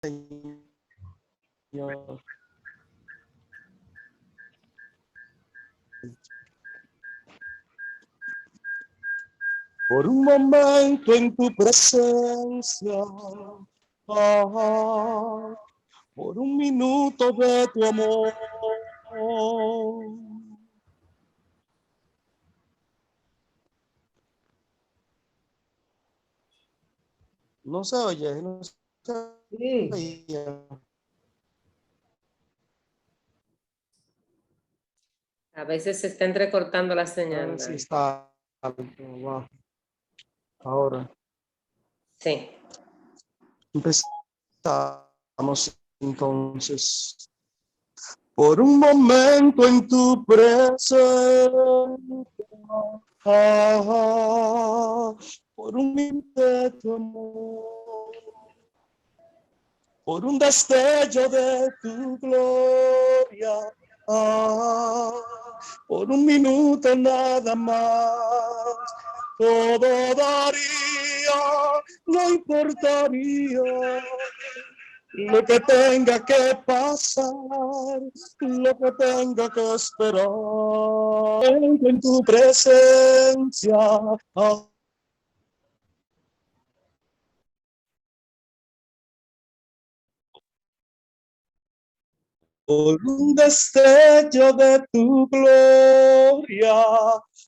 Señor. Por un momento en tu presencia, por un minuto de tu amor. No se oye, no se oye. A veces se está entrecortando la señal. Sí está. Ahora. Sí. Empezamos entonces. Por un momento en tu presencia, por un minuto de tu amor, por un destello de tu gloria, por un minuto nada más, todo daría, no importaría lo que tenga que pasar, lo que tenga que esperar en tu presencia. Por un destello de tu gloria,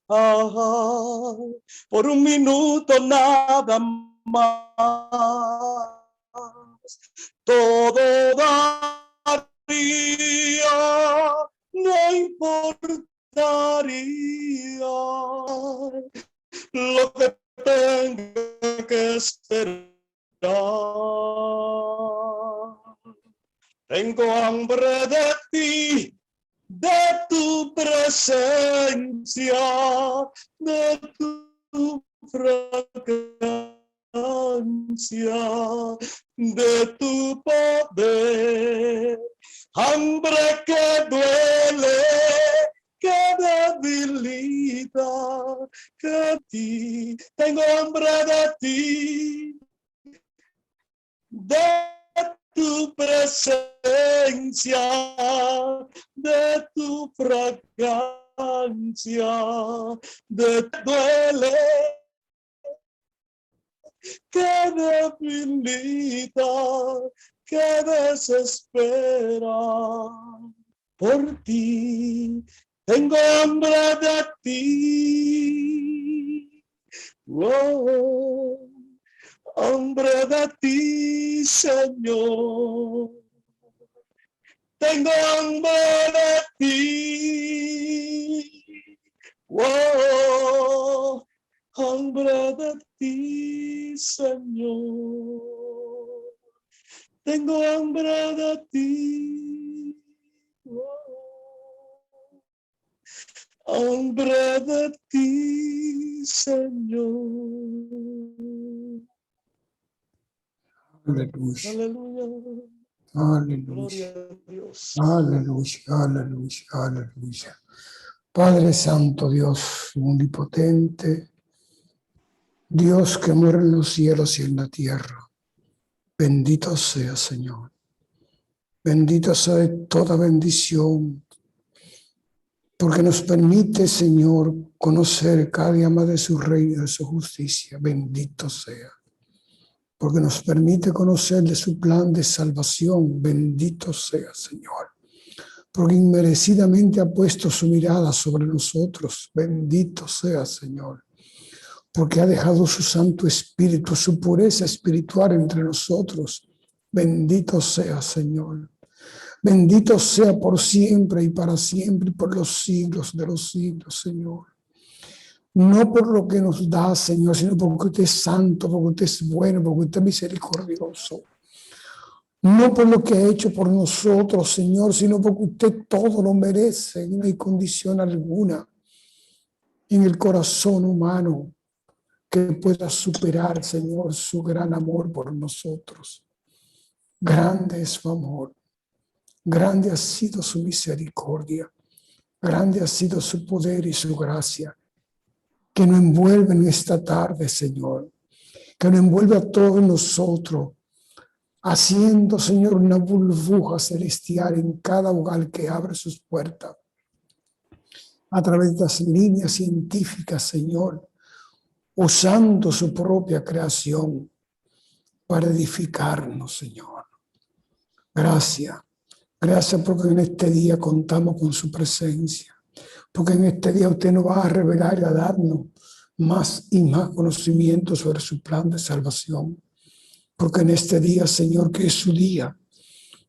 por un minuto nada más, todo daría, no importaría lo que tenga que esperar. Tengo hambre de ti, de tu presencia, de tu fragancia, de tu poder. Hambre que duele, que debilita, que ti. Tengo hambre de ti, de tu presencia, de tu fragancia, de duele, que debilita, que desespera. Por ti, tengo hambre de ti. Oh, hambre de ti, Señor. Tengo hambre de ti. Oh, hambre de ti, Señor. Tengo hambre de ti. Oh, hambre de ti, Señor. Aleluya. Aleluya. Aleluya. Gloria a Dios. Aleluya, aleluya, aleluya. Padre Santo, Dios omnipotente, Dios que mora en los cielos y en la tierra, bendito sea, Señor. Bendito sea de toda bendición, porque nos permite, Señor, conocer cada día más de su reino y de su justicia. Bendito sea. Porque nos permite conocer de su plan de salvación. Bendito sea, Señor. Porque inmerecidamente ha puesto su mirada sobre nosotros. Bendito sea, Señor. Porque ha dejado su Santo Espíritu, su pureza espiritual entre nosotros. Bendito sea, Señor. Bendito sea por siempre y para siempre y por los siglos de los siglos, Señor. No por lo que nos da, Señor, sino porque usted es santo, porque usted es bueno, porque usted es misericordioso. No por lo que ha hecho por nosotros, Señor, sino porque usted todo lo merece, y no hay condición alguna en el corazón humano que pueda superar, Señor, su gran amor por nosotros. Grande es su amor, grande ha sido su misericordia, grande ha sido su poder y su gracia, que nos envuelve en esta tarde, Señor, que nos envuelve a todos nosotros, haciendo, Señor, una burbuja celestial en cada hogar que abre sus puertas, a través de las líneas científicas, Señor, usando su propia creación para edificarnos, Señor. Gracias. Gracias porque en este día contamos con su presencia. Porque en este día usted nos va a revelar y a darnos más y más conocimiento sobre su plan de salvación. Porque en este día, Señor, que es su día,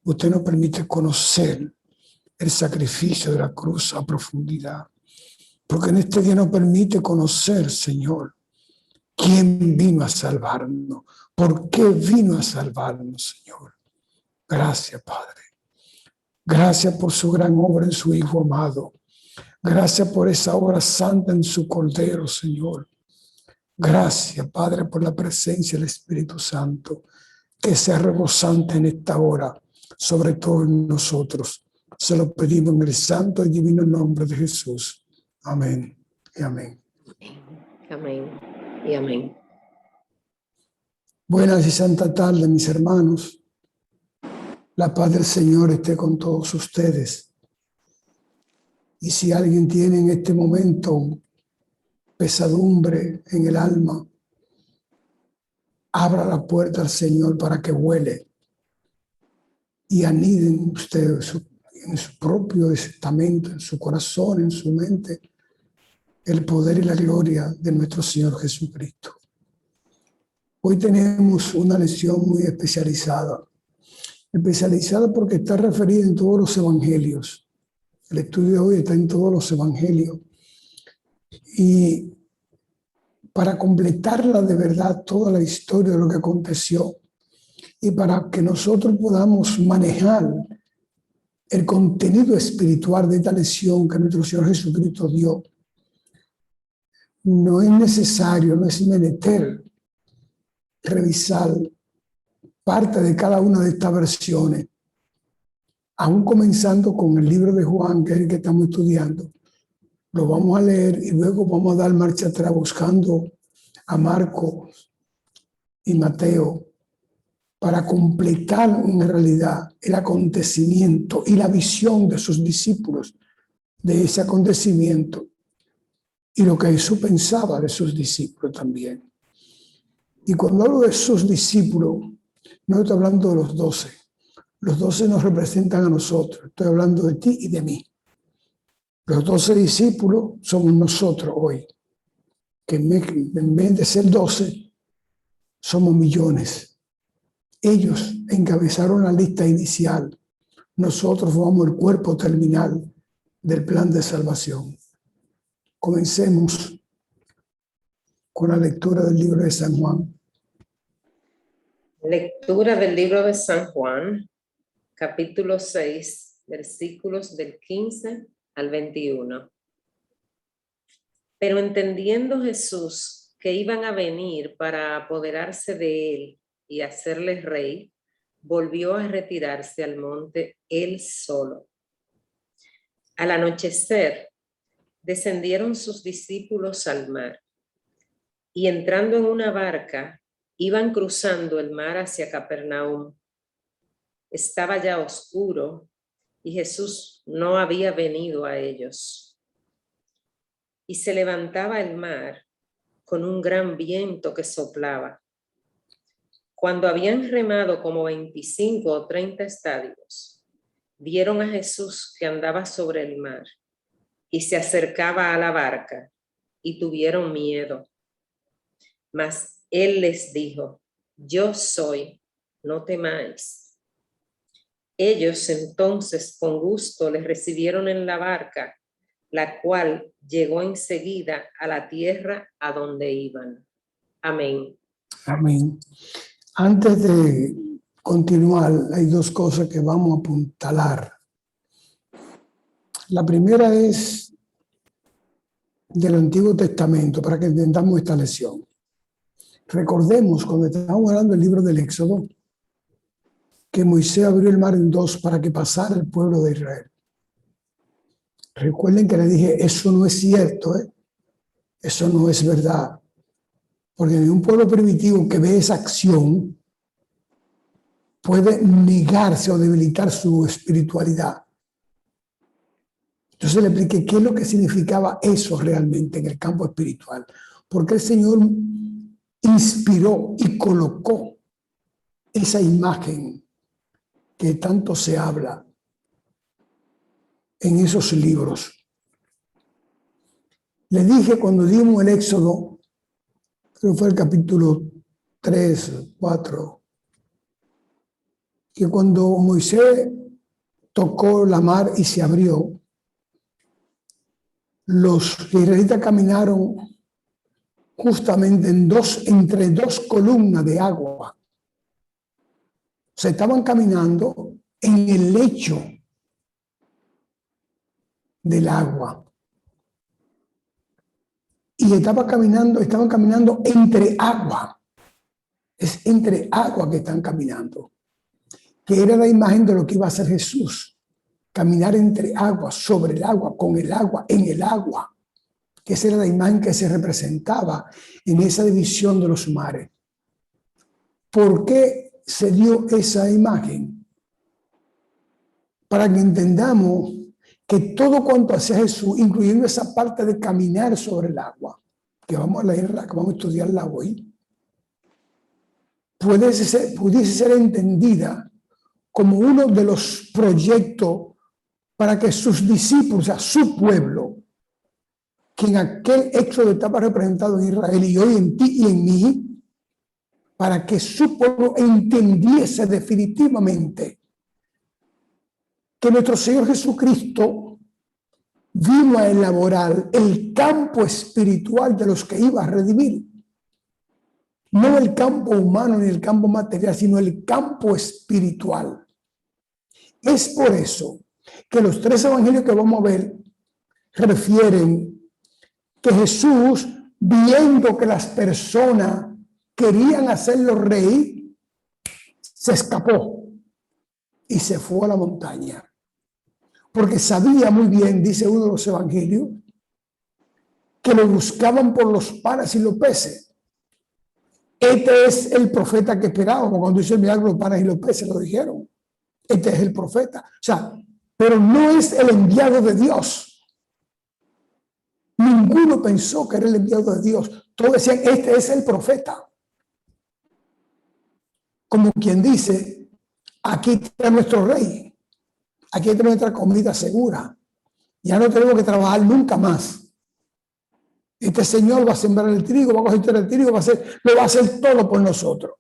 usted nos permite conocer el sacrificio de la cruz a profundidad. Porque en este día nos permite conocer, Señor, quién vino a salvarnos. ¿Por qué vino a salvarnos, Señor? Gracias, Padre. Gracias por su gran obra en su Hijo amado. Gracias por esa obra santa en su Cordero, Señor. Gracias, Padre, por la presencia del Espíritu Santo, que sea rebosante en esta hora, sobre todo en nosotros. Se lo pedimos en el santo y divino nombre de Jesús. Amén y amén. Amén y amén. Buenas y santa tarde, mis hermanos. La paz del Señor esté con todos ustedes. Y si alguien tiene en este momento pesadumbre en el alma, abra la puerta al Señor para que huele y anide en usted, en su propio estamento, en su corazón, en su mente, el poder y la gloria de nuestro Señor Jesucristo. Hoy tenemos una lección muy especializada porque está referida en todos los evangelios. El estudio de hoy está en todos los evangelios. Y para completarla de verdad toda la historia de lo que aconteció y para que nosotros podamos manejar el contenido espiritual de esta lección que nuestro Señor Jesucristo dio, no es necesario, no es menester revisar parte de cada una de estas versiones, aún comenzando con el libro de Juan, que es el que estamos estudiando. Lo vamos a leer y luego vamos a dar marcha atrás buscando a Marcos y Mateo para completar en realidad el acontecimiento y la visión de sus discípulos de ese acontecimiento y lo que Jesús pensaba de sus discípulos también. Y cuando hablo de sus discípulos, no estoy hablando de los 12. Los 12 nos representan a nosotros. Estoy hablando de ti y de mí. Los 12 discípulos somos nosotros hoy, que en vez de ser 12, somos millones. Ellos encabezaron la lista inicial. Nosotros formamos el cuerpo terminal del plan de salvación. Comencemos con la lectura del libro de San Juan. Lectura del libro de San Juan, capítulo 6, versículos del 15 al 21. Pero entendiendo Jesús que iban a venir para apoderarse de él y hacerle rey, volvió a retirarse al monte él solo. Al anochecer, descendieron sus discípulos al mar, y entrando en una barca, iban cruzando el mar hacia Capernaum. Estaba ya oscuro, y Jesús no había venido a ellos. Y se levantaba el mar con un gran viento que soplaba. Cuando habían remado como 25 o 30 estadios, vieron a Jesús que andaba sobre el mar y se acercaba a la barca, y tuvieron miedo. Mas él les dijo: yo soy, no temáis. Ellos entonces con gusto les recibieron en la barca, la cual llegó enseguida a la tierra a donde iban. Amén. Amén. Antes de continuar, hay dos cosas que vamos a apuntalar. La primera es del Antiguo Testamento, para que entendamos esta lección. Recordemos, cuando estábamos hablando del libro del Éxodo, que Moisés abrió el mar en dos para que pasara el pueblo de Israel. Recuerden que le dije, eso no es cierto, eso no es verdad. Porque en un pueblo primitivo que ve esa acción, puede negarse o debilitar su espiritualidad. Entonces le expliqué qué es lo que significaba eso realmente en el campo espiritual. Porque el Señor inspiró y colocó esa imagen que tanto se habla en esos libros. Le dije cuando dimos el Éxodo, creo que fue el capítulo 3, 4, que cuando Moisés tocó la mar y se abrió, los israelitas caminaron justamente entre dos columnas de agua. Se estaban caminando en el lecho del agua. Y estaban caminando entre agua. Es entre agua que están caminando. Que era la imagen de lo que iba a hacer Jesús. Caminar entre agua, sobre el agua, con el agua, en el agua. Que esa era la imagen que se representaba en esa división de los mares. ¿Por qué se dio esa imagen? Para que entendamos que todo cuanto hacía Jesús, incluyendo esa parte de caminar sobre el agua, que vamos a leerla, que vamos a estudiarla hoy, pudiese ser entendida como uno de los proyectos para que sus discípulos, o sea, su pueblo, que en aquel éxodo estaba representado en Israel y hoy en ti y en mí, para que su pueblo entendiese definitivamente que nuestro Señor Jesucristo vino a elaborar el campo espiritual de los que iba a redimir. No el campo humano ni el campo material, sino el campo espiritual. Es por eso que los 3 evangelios que vamos a ver refieren que Jesús, viendo que las personas querían hacerlo rey, se escapó y se fue a la montaña. Porque sabía muy bien, dice uno de los evangelios, que lo buscaban por los panes y los peces. Este es el profeta que esperábamos. Cuando hizo el milagro, los panes y los peces lo dijeron. Este es el profeta. O sea, pero no es el enviado de Dios. Ninguno pensó que era el enviado de Dios. Todos decían, este es el profeta. Como quien dice, aquí está nuestro rey. Aquí está nuestra comida segura. Ya no tenemos que trabajar nunca más. Este Señor va a sembrar el trigo, va a cosechar el trigo, lo va a hacer todo por nosotros.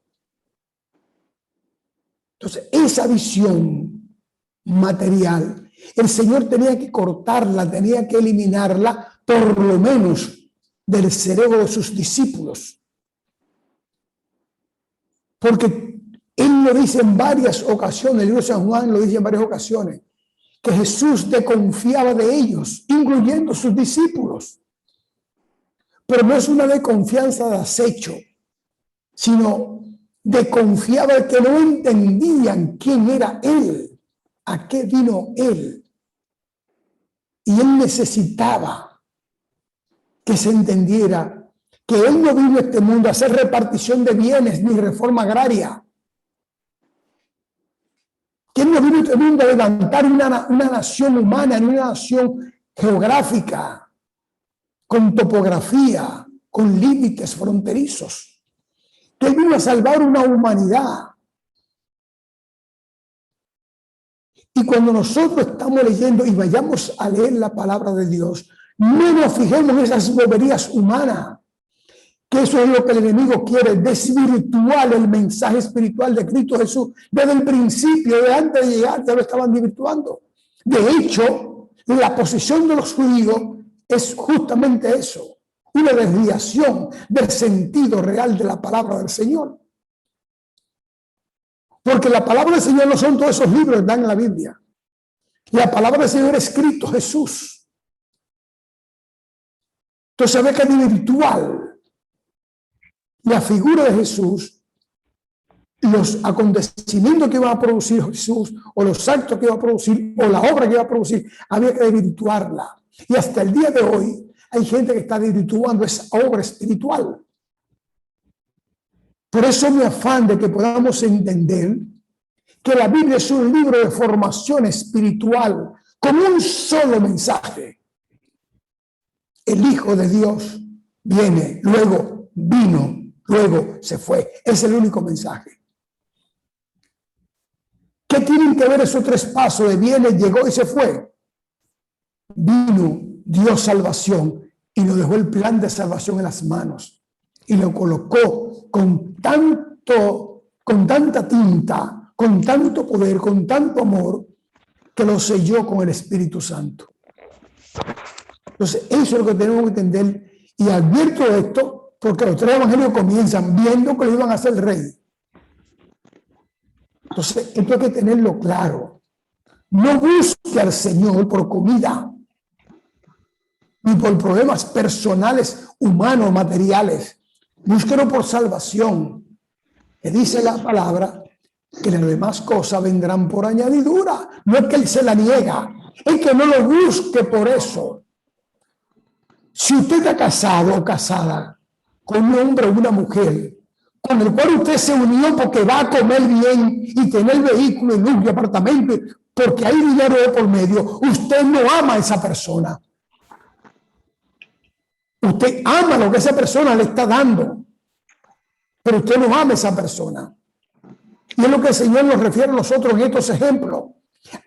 Entonces, esa visión material, el Señor tenía que cortarla, tenía que eliminarla, por lo menos del cerebro de sus discípulos. Porque Él lo dice en varias ocasiones, el libro de San Juan lo dice en varias ocasiones, que Jesús desconfiaba de ellos, incluyendo sus discípulos. Pero no es una desconfianza de acecho, sino desconfiaba de que no entendían quién era Él, a qué vino Él. Y Él necesitaba que se entendiera que Él no vino a este mundo a hacer repartición de bienes ni reforma agraria. Que Él no vino a este mundo a levantar una nación humana, ni una nación geográfica, con topografía, con límites fronterizos. Que Él vino a salvar una humanidad. Y cuando nosotros estamos leyendo y vayamos a leer la palabra de Dios, no nos fijemos en esas boberías humanas, que eso es lo que el enemigo quiere, desvirtuar el mensaje espiritual de Cristo Jesús. Desde el principio, de antes de llegar, ya lo estaban desvirtuando. De hecho, la posición de los judíos es justamente eso, una desviación del sentido real de la palabra del Señor. Porque la palabra del Señor no son todos esos libros que están en la Biblia. La palabra del Señor es Cristo Jesús. Entonces se ve que es virtual la figura de Jesús, los acontecimientos que iba a producir Jesús, o los actos que iba a producir, o la obra que iba a producir, había que desvirtuarla. Y hasta el día de hoy hay gente que está desvirtuando esa obra espiritual. Por eso mi afán de que podamos entender que la Biblia es un libro de formación espiritual con un solo mensaje. El Hijo de Dios viene, luego vino, luego se fue. Es el único mensaje. ¿Qué tienen que ver esos tres pasos de viene, llegó y se fue? Vino, dio salvación y nos dejó el plan de salvación en las manos y lo colocó con tanta tinta, con tanto poder, con tanto amor, que lo selló con el Espíritu Santo. Entonces, eso es lo que tenemos que entender. Y advierto esto porque los tres evangelios comienzan viendo que lo iban a hacer rey. Entonces, esto hay que tenerlo claro. No busque al Señor por comida, ni por problemas personales, humanos, materiales. Búsquelo por salvación. Que dice la palabra que las demás cosas vendrán por añadidura. No es que él se la niega, es que no lo busque por eso. Si usted está casado o casada con un hombre o una mujer con el cual usted se unió porque va a comer bien y tener vehículo, luz y apartamento, porque hay dinero de por medio, usted no ama a esa persona. Usted ama lo que esa persona le está dando, pero usted no ama a esa persona. Y es lo que el Señor nos refiere a nosotros en estos ejemplos.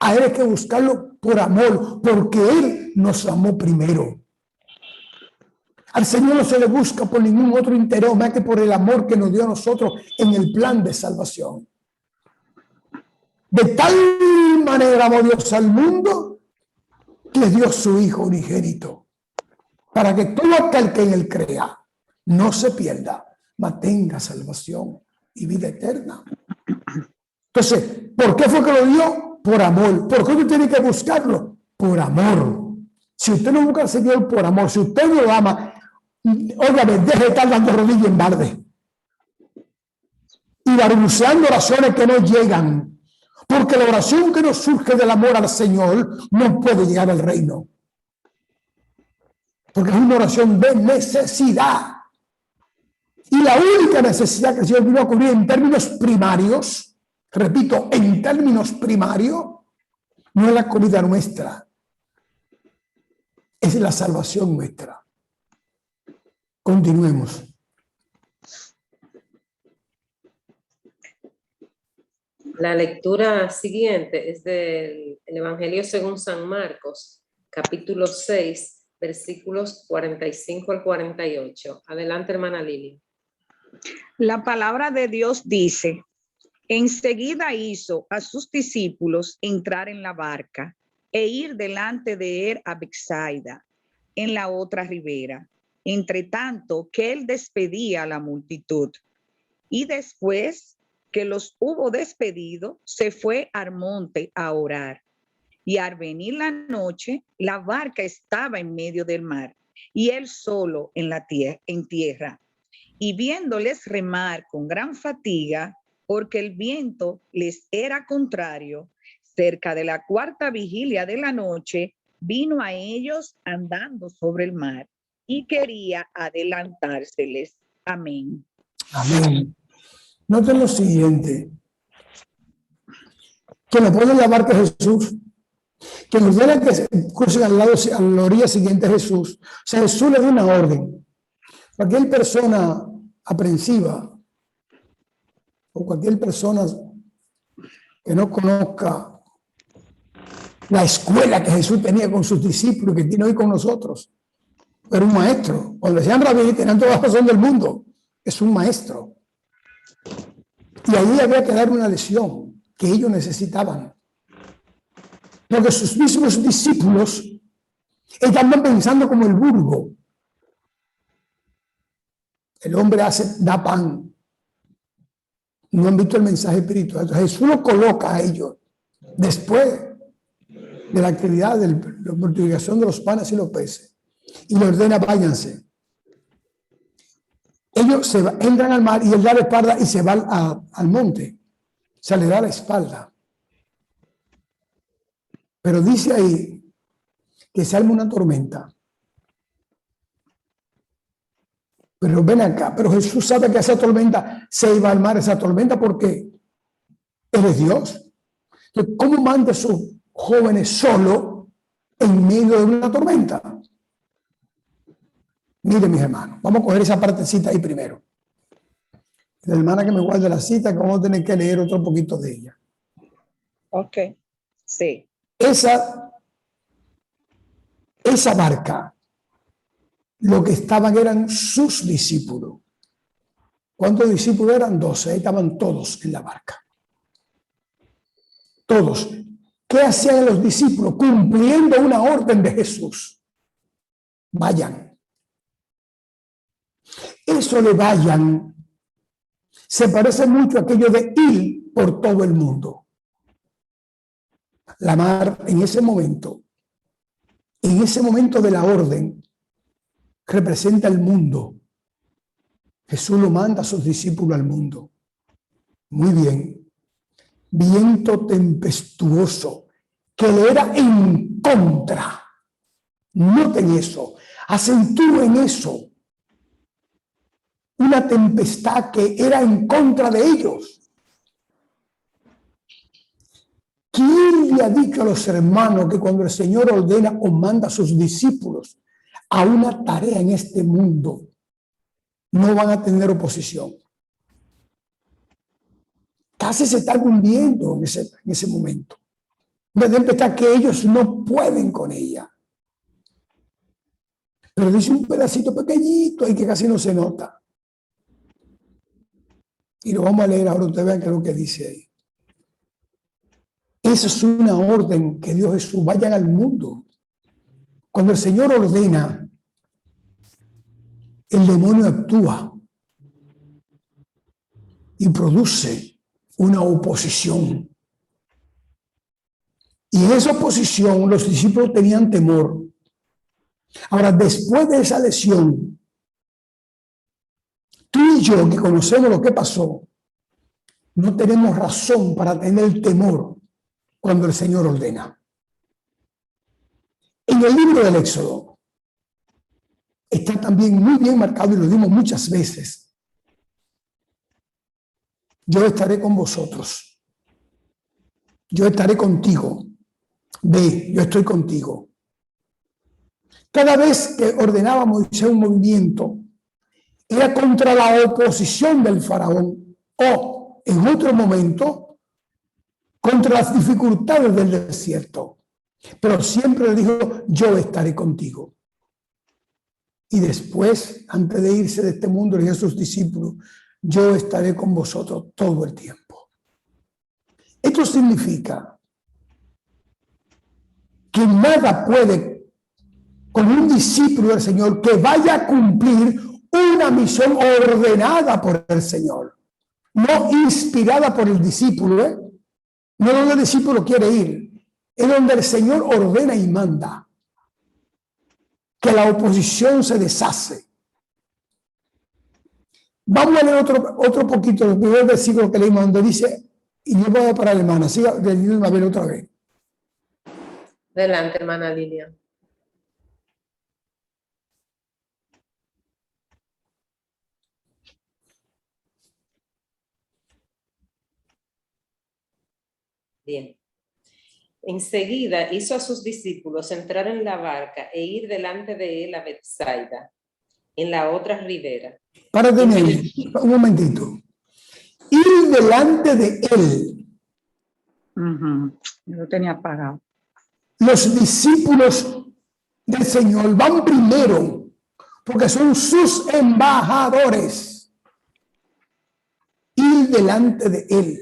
A Él hay que buscarlo por amor, porque Él nos amó primero. Al Señor no se le busca por ningún otro interés, más que por el amor que nos dio a nosotros en el plan de salvación. De tal manera amó Dios al mundo que dio su Hijo unigénito, para que todo aquel que en Él crea no se pierda, mas tenga salvación y vida eterna. Entonces, ¿por qué fue que lo dio? Por amor. ¿Por qué usted tiene que buscarlo? Por amor. Si usted no busca al Señor por amor, si usted no lo ama, óigame, deje de estar dando rodillas en balde y balbuceando oraciones que no llegan, porque la oración que nos surge del amor al Señor no puede llegar al reino, porque es una oración de necesidad, y la única necesidad que el Señor vino a cubrir en términos primarios, repito, en términos primarios, no es la comida nuestra, es la salvación nuestra. Continuemos. La lectura siguiente es del Evangelio según San Marcos, capítulo 6, versículos 45 al 48. Adelante, hermana Lili. La palabra de Dios dice: enseguida hizo a sus discípulos entrar en la barca e ir delante de él a Betsaida, en la otra ribera, entre tanto que él despedía a la multitud. Y después que los hubo despedido, se fue al monte a orar. Y al venir la noche, la barca estaba en medio del mar, y él solo en tierra. Y viéndoles remar con gran fatiga, porque el viento les era contrario, cerca de la cuarta vigilia de la noche, vino a ellos andando sobre el mar y quería adelantárseles. Amén. Amén. Noten lo siguiente: que nos pone en la barca Jesús, que nos ordena que se crucen a la orilla siguiente a Jesús. O sea, Jesús le da una orden. Cualquier persona aprensiva o cualquier persona que no conozca la escuela que Jesús tenía con sus discípulos, que tiene hoy con nosotros, era un maestro. Cuando decían rabí, tenían toda la razón del mundo. Es un maestro. Y ahí había que dar una lección que ellos necesitaban. Porque sus mismos discípulos estaban pensando como el vulgo. El hombre da pan. No han visto el mensaje espiritual. Entonces Jesús lo coloca a ellos después de la actividad de la multiplicación de los panes y los peces. Y le ordena: váyanse. Ellos entran al mar y él da la espalda y se va al monte. O sea, le da la espalda. Pero dice ahí que se arma una tormenta. Pero ven acá, pero Jesús sabe que esa tormenta se iba al mar, esa tormenta, ¿por qué? Él es Dios. Entonces, ¿cómo manda a sus jóvenes solo en medio de una tormenta? Miren, mis hermanos, vamos a coger esa partecita ahí primero. La hermana que me guarde la cita, que vamos a tener que leer otro poquito de ella. Ok, sí. Esa barca, lo que estaban eran sus discípulos. ¿Cuántos discípulos eran? 12. Ahí estaban todos en la barca. Todos. ¿Qué hacían los discípulos? Cumpliendo una orden de Jesús. Vayan. Eso de vayan se parece mucho a aquello de ir por todo el mundo. La mar en ese momento de la orden, representa el mundo. Jesús lo manda a sus discípulos al mundo. Muy bien. Viento tempestuoso que le era en contra. Noten eso. Acentúen eso. Una tempestad que era en contra de ellos. ¿Quién le ha dicho a los hermanos que cuando el Señor ordena o manda a sus discípulos a una tarea en este mundo, no van a tener oposición? Casi se están hundiendo en ese momento. Una tempestad que ellos no pueden con ella. Pero dice un pedacito pequeñito y que casi no se nota. Y lo vamos a leer ahora, ustedes vean qué es lo que dice ahí. Esa es una orden que dio Jesús. Vayan al mundo. Cuando el Señor ordena, el demonio actúa y produce una oposición. Y en esa oposición los discípulos tenían temor. Ahora, después de esa lesión, tú y yo que conocemos lo que pasó, no tenemos razón para tener temor cuando el Señor ordena. En el libro del Éxodo está también muy bien marcado, y lo dimos muchas veces. Yo estaré con vosotros. Yo estaré contigo. Ve, yo estoy contigo. Cada vez que ordenaba Moisés un movimiento, era contra la oposición del faraón o, en otro momento, contra las dificultades del desierto. Pero siempre le dijo, yo estaré contigo. Y después, antes de irse de este mundo, le dijo a sus discípulos, yo estaré con vosotros todo el tiempo. Esto significa que nada puede con un discípulo del Señor que vaya a cumplir una misión ordenada por el Señor, no inspirada por el discípulo, no donde el discípulo quiere ir, es donde el Señor ordena y manda, que la oposición se deshace. Vamos a leer otro poquito, el primer versículo que leímos, donde dice, y yo voy a parar, hermana, siga leyendo a ver otra vez. Adelante, hermana Lilia. Bien. Enseguida hizo a sus discípulos entrar en la barca e ir delante de él a Betsaida, en la otra ribera. Párate un momentito. Ir delante de él. Yo lo tenía apagado. Los discípulos del Señor van primero porque son sus embajadores. Ir delante de él.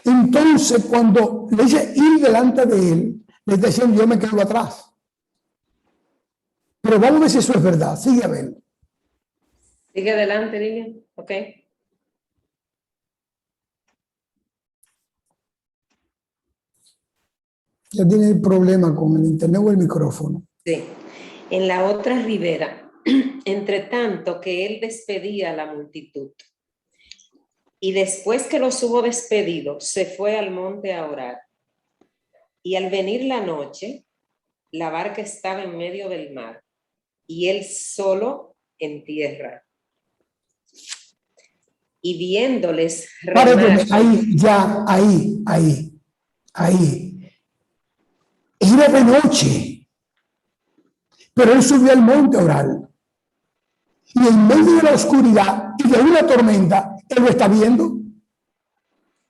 Entonces, cuando le dice ir delante de él, le está diciendo yo me quedo atrás. Pero vamos a ver si eso es verdad. Sigue a ver. Sigue adelante, Lilia. Ok. Ya tiene el problema con el internet o el micrófono. Sí. En la otra ribera, entre tanto que él despedía a la multitud. Y después que los hubo despedido, se fue al monte a orar. Y al venir la noche, la barca estaba en medio del mar, y él solo en tierra. Y viéndoles Párate, remar, ahí, ya, ahí. Era de noche, pero él subió al monte a orar. Y en medio de la oscuridad y de una tormenta, él lo está viendo.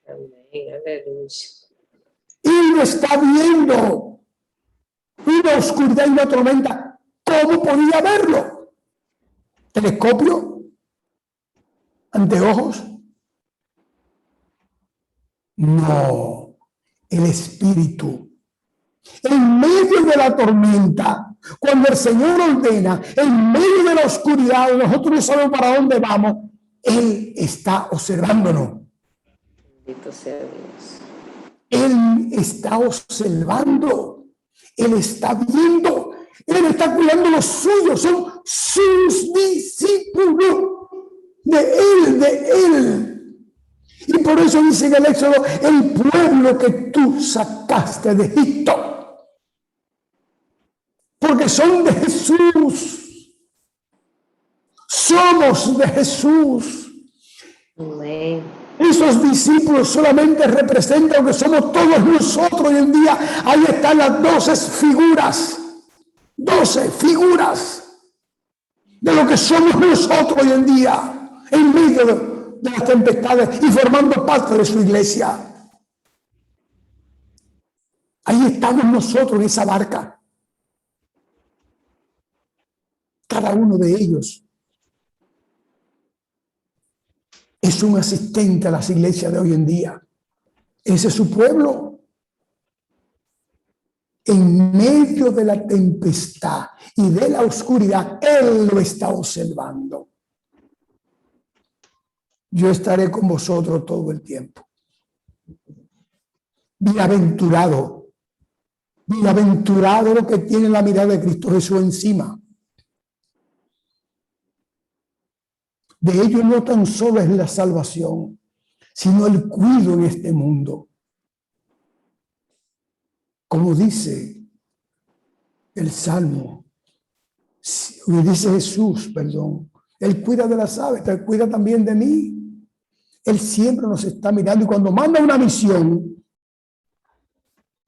amén, aleluya. Él lo está viendo. Una oscuridad y una tormenta. ¿Cómo podía verlo? ¿Telescopio? ¿Anteojos? No. El Espíritu. En medio de la tormenta, cuando el Señor ordena, en medio de la oscuridad, nosotros no sabemos para dónde vamos, Él está observándonos. Bendito sea Dios. Él está observando, Él está viendo, Él está cuidando los suyos, son sus discípulos, de Él. Y por eso dice en el Éxodo, el pueblo que tú sacaste de Egipto. Porque son de Jesús. Somos de Jesús. Amén. Esos discípulos solamente representan lo que somos todos nosotros hoy en día. Ahí están las 12 figuras. 12 figuras de lo que somos nosotros hoy en día. En medio de las tempestades y formando parte de su iglesia. Ahí estamos nosotros en esa barca. Cada uno de ellos es un asistente a las iglesias de hoy en día. Ese es su pueblo. En medio de la tempestad y de la oscuridad, Él lo está observando. Yo estaré con vosotros todo el tiempo. Bienaventurado. Bienaventurado lo que tiene la mirada de Cristo Jesús encima. De ellos no tan solo es la salvación, sino el cuidado en este mundo. Como dice el Salmo, dice Jesús, perdón, Él cuida de las aves, Él cuida también de mí. Él siempre nos está mirando y cuando manda una misión,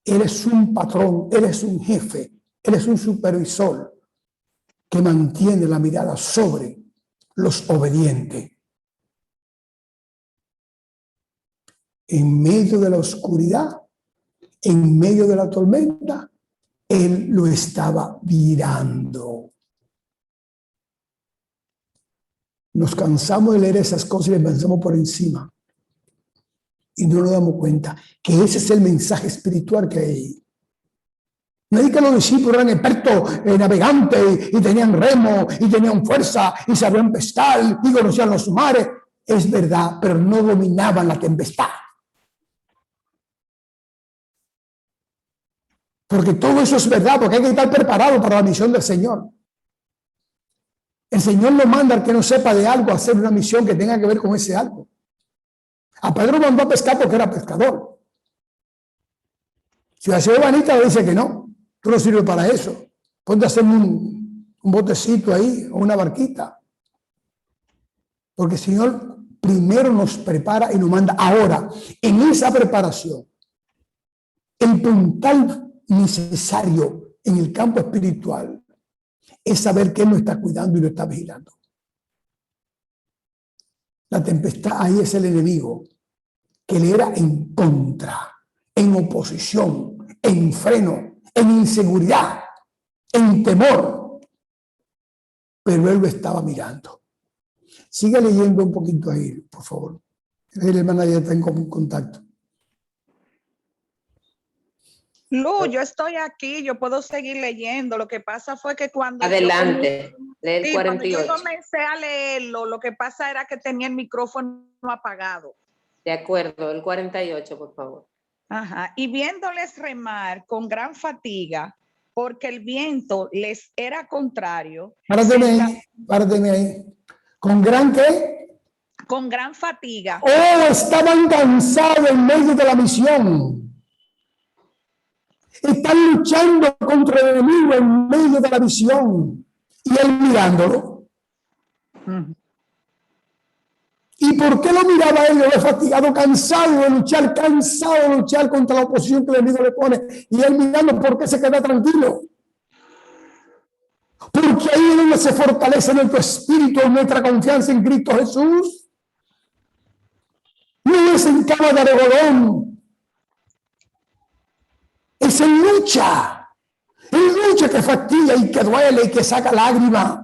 Él es un patrón, Él es un jefe, Él es un supervisor que mantiene la mirada sobre los obedientes. En medio de la oscuridad, en medio de la tormenta, Él lo estaba mirando. Nos cansamos de leer esas cosas y les pensamos por encima. Y no nos damos cuenta que ese es el mensaje espiritual que hay. No es que los discípulos eran expertos navegantes y tenían remo y tenían fuerza y sabían pescar y conocían los mares. Es verdad, pero no dominaban la tempestad. Porque todo eso es verdad, porque hay que estar preparado para la misión del Señor. El Señor no manda al que no sepa de algo a hacer una misión que tenga que ver con ese algo. A Pedro mandó a pescar porque era pescador. Si la señora Vanita le dice que no. Tú no sirves para eso. Ponte a hacer un botecito ahí o una barquita. Porque el Señor primero nos prepara y nos manda. Ahora, en esa preparación, el puntal necesario en el campo espiritual es saber que Él nos está cuidando y nos está vigilando. La tempestad ahí es el enemigo que le era en contra, en oposición, en freno, en inseguridad, en temor, pero Él lo estaba mirando. Siga leyendo un poquito ahí, por favor. El hermano ya está en contacto. Lu, yo estoy aquí, yo puedo seguir leyendo. Lo que pasa fue que cuando Adelante, lee el cuando 48. yo comencé a leerlo, lo que pasa era que tenía el micrófono apagado. De acuerdo, el 48, por favor. Ajá. Y viéndoles remar con gran fatiga, porque el viento les era contrario. Párteme ahí. ¿Con gran qué? Con gran fatiga. Oh, estaban cansados en medio de la misión. Están luchando contra el enemigo en medio de la misión. Y Él mirándolo. ¿Y por qué lo miraba a él? Lo ve fatigado, cansado de luchar contra la oposición que el enemigo le pone. Y él mirando, ¿por qué se queda tranquilo? Porque ahí es donde se fortalece nuestro espíritu, nuestra confianza en Cristo Jesús. No es en cama de algodón. Es en lucha. En lucha que fatiga y que duele y que saca lágrimas.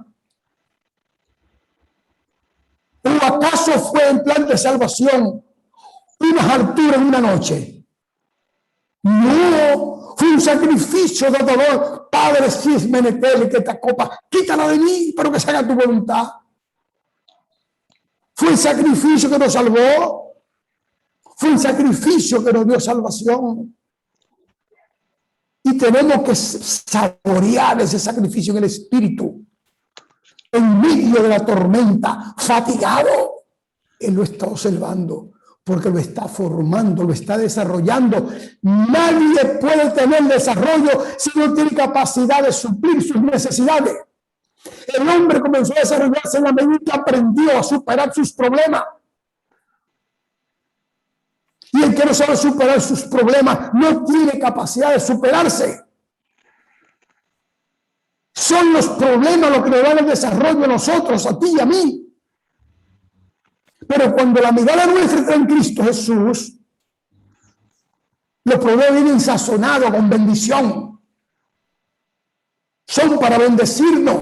¿O acaso fue en plan de salvación unas alturas en una noche? No, fue un sacrificio de dolor. Padre, si es menester que esta copa, quítala de mí, pero que se haga tu voluntad. Fue un sacrificio que nos salvó. Fue un sacrificio que nos dio salvación. Y tenemos que saborear ese sacrificio en el espíritu. En medio de la tormenta, fatigado, Él lo está observando, porque lo está formando, lo está desarrollando. Nadie puede tener desarrollo si no tiene capacidad de suplir sus necesidades. El hombre comenzó a desarrollarse en la medida que aprendió a superar sus problemas. Y el que no sabe superar sus problemas no tiene capacidad de superarse. Son los problemas los que nos dan el desarrollo a nosotros, a ti y a mí. Pero cuando la mirada nuestra está en Cristo Jesús, los problemas vienen sazonados con bendición. Son para bendecirnos.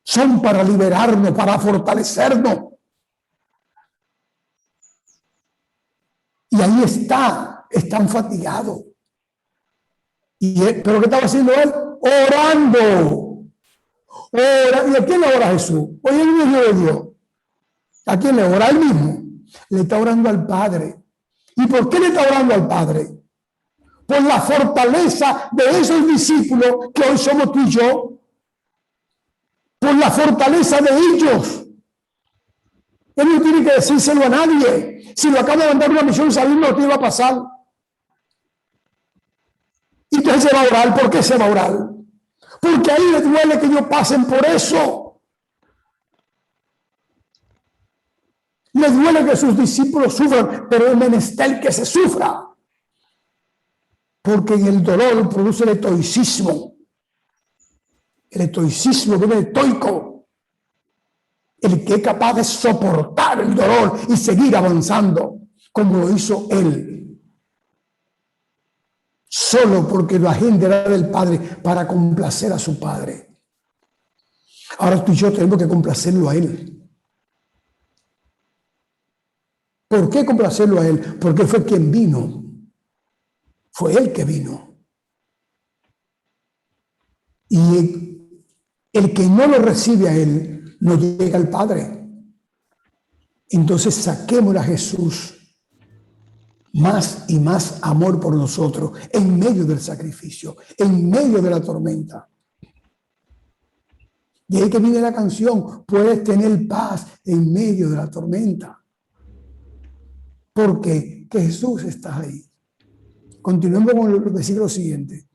Son para liberarnos, para fortalecernos. Y ahí están fatigados. ¿Pero qué estaba haciendo él? Orando. ¿Y a quién le ora Jesús? Oye, el Hijo de Dios. ¿A quién le ora? Él mismo. Le está orando al Padre. ¿Y por qué le está orando al Padre? Por la fortaleza de esos discípulos que hoy somos tú y yo. Por la fortaleza de ellos. Él no tiene que decírselo a nadie. Si lo acaba de mandar una misión sabiendo lo que iba a pasar. Y entonces se va a orar. ¿Por qué se va a orar? Porque ahí les duele que ellos pasen por eso. Les duele que sus discípulos sufran, pero es menester que se sufra. Porque en el dolor produce el estoicismo. El estoicismo viene de estoico. El que es capaz de soportar el dolor y seguir avanzando, como lo hizo él. Solo porque la agenda era del Padre para complacer a su Padre. Ahora tú y yo tenemos que complacerlo a Él. ¿Por qué complacerlo a Él? Porque fue quien vino. Fue Él que vino. Y el que no lo recibe a Él, no llega al Padre. Entonces saquemos a Jesús más y más amor por nosotros en medio del sacrificio, en medio de la tormenta. Y ahí que viene la canción, puedes tener paz en medio de la tormenta. Porque que Jesús está ahí. Continuemos con el versículo siguiente.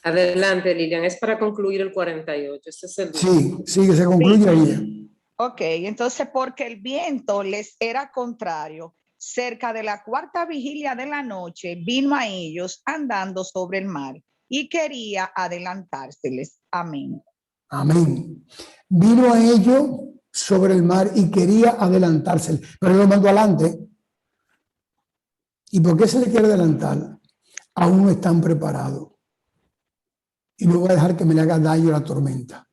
Adelante, Lilian, es para concluir el 48. Este es el... Sí, que se concluye ahí. Ok, entonces porque el viento les era contrario, cerca de la cuarta vigilia de la noche vino a ellos andando sobre el mar y quería adelantárseles. Amén. Amén. Vino a ellos sobre el mar y quería adelantárseles, pero lo mandó adelante. ¿Y por qué se le quiere adelantar? Aún no están preparados. Y no voy a dejar que me le haga daño la tormenta.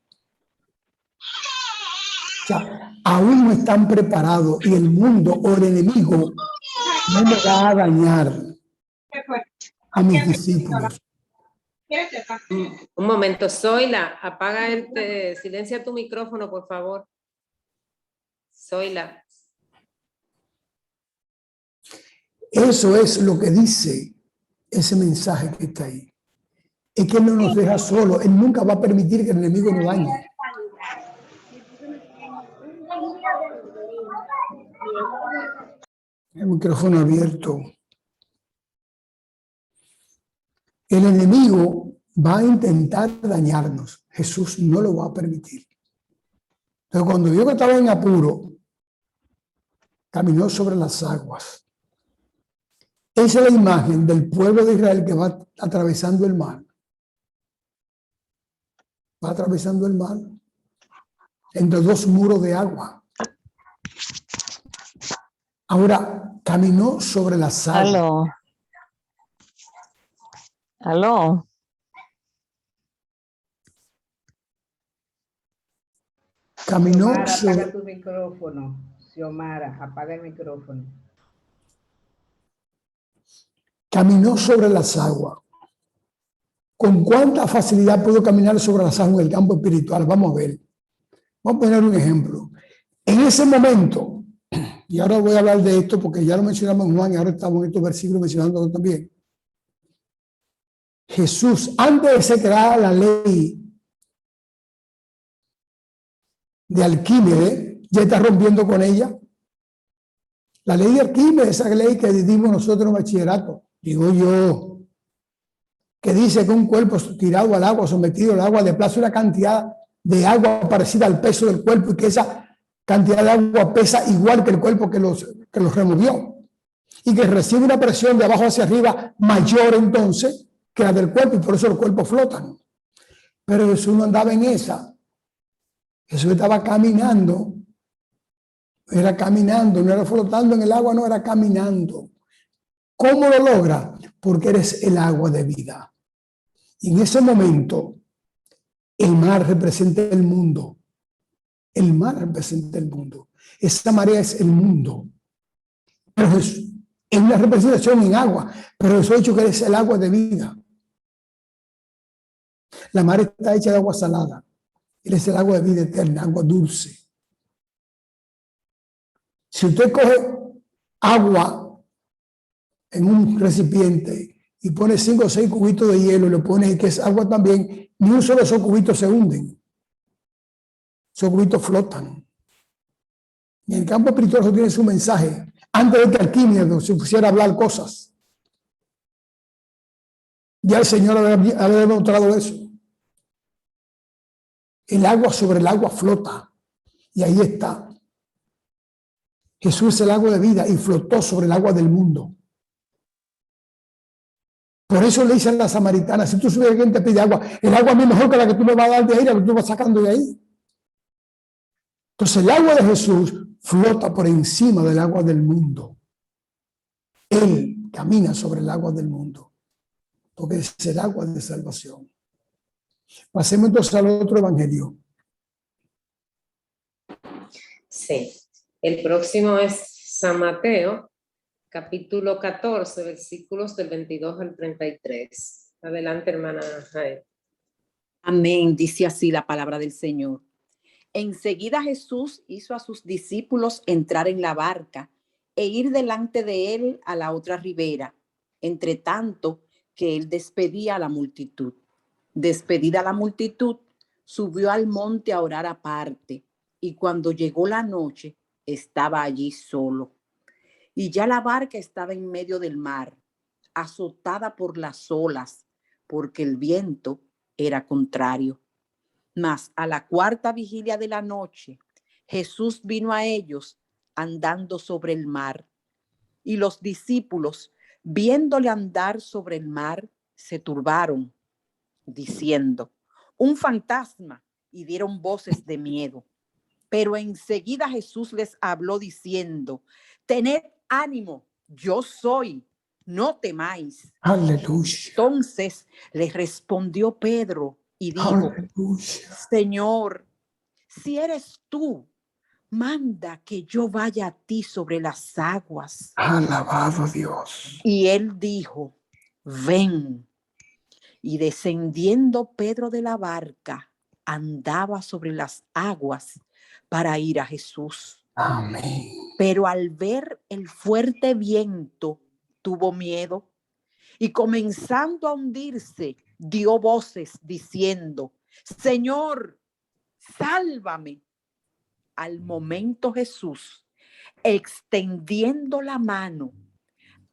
O sea, aún no están preparados y el mundo o el enemigo no me va a dañar a mis discípulos. Un momento, Zoila, apaga silencia tu micrófono, por favor. Zoila. Eso es lo que dice ese mensaje que está ahí. Es que Él no nos deja solos. Él nunca va a permitir que el enemigo nos dañe. El micrófono abierto. El enemigo va a intentar dañarnos. Jesús no lo va a permitir. Entonces, cuando vio que estaba en apuro, caminó sobre las aguas. Esa es la imagen del pueblo de Israel que va atravesando el mar. Va atravesando el mar entre dos muros de agua. Ahora, caminó sobre las aguas. Aló. Aló. Caminó Xiomara, sobre, apaga tu micrófono. Xiomara, apaga el micrófono. caminó sobre las aguas. ¿Con cuánta facilidad pudo caminar sobre las aguas en el campo espiritual? Vamos a ver. Vamos a poner un ejemplo. En ese momento, y ahora voy a hablar de esto porque ya lo mencionamos en Juan y ahora estamos en estos versículos mencionándolo también. Jesús, antes de ser creada la ley de Arquímedes, ya está rompiendo con ella. La ley de Arquímedes, esa ley que dimos nosotros en bachillerato, digo yo, que dice que un cuerpo tirado al agua, sometido al agua, desplaza una cantidad de agua parecida al peso del cuerpo y que esa cantidad de agua pesa igual que el cuerpo que los removió y que recibe una presión de abajo hacia arriba mayor entonces que la del cuerpo y por eso los cuerpos flotan. Pero Jesús no andaba en esa. Jesús estaba caminando, era caminando, no era flotando en el agua, no era caminando. ¿Cómo lo logra? Porque eres el agua de vida. Y en ese momento, el mar representa el mundo. El mar representa el mundo. Esa marea es el mundo. Pero es una representación en agua, pero eso ha hecho que eres el agua de vida. La mar está hecha de agua salada. Él es el agua de vida eterna, agua dulce. Si usted coge agua en un recipiente y pone 5 o 6 cubitos de hielo y lo pone que es agua también, ni un solo de esos cubitos se hunden. Esos cubitos flotan. Y en el campo espiritual eso tiene su mensaje. Antes de que Arquímedes se pusiera a hablar cosas, ya el Señor había demostrado eso. El agua sobre el agua flota. Y ahí está. Jesús es el agua de vida y flotó sobre el agua del mundo. Por eso le dicen a la samaritana, si tú subes a alguien te pide agua, el agua a mí mejor que la que tú me vas a dar de ahí, la que tú vas sacando de ahí. Entonces el agua de Jesús flota por encima del agua del mundo. Él camina sobre el agua del mundo, porque es el agua de salvación. Pasemos entonces al otro evangelio. Sí. El próximo es San Mateo, capítulo 14, versículos del 22 al 33. Adelante, hermana Jael. Amén, dice así la palabra del Señor. Enseguida Jesús hizo a sus discípulos entrar en la barca e ir delante de él a la otra ribera, entre tanto que él despedía a la multitud. Despedida la multitud, subió al monte a orar aparte, y cuando llegó la noche, estaba allí solo. Y ya la barca estaba en medio del mar, azotada por las olas, porque el viento era contrario. Mas a la 4ª vigilia de la noche, Jesús vino a ellos andando sobre el mar. Y los discípulos, viéndole andar sobre el mar, se turbaron, diciendo, un fantasma, y dieron voces de miedo. Pero enseguida Jesús les habló diciendo, tened ánimo, yo soy, no temáis. Aleluya. Entonces les respondió Pedro y dijo, Aleluya. Señor, si eres tú, manda que yo vaya a ti sobre las aguas. Alabado Dios. Y él dijo, ven. Y descendiendo Pedro de la barca, andaba sobre las aguas para ir a Jesús. Amén. Pero al ver el fuerte viento, tuvo miedo y comenzando a hundirse, dio voces diciendo, Señor, sálvame. Al momento Jesús, extendiendo la mano,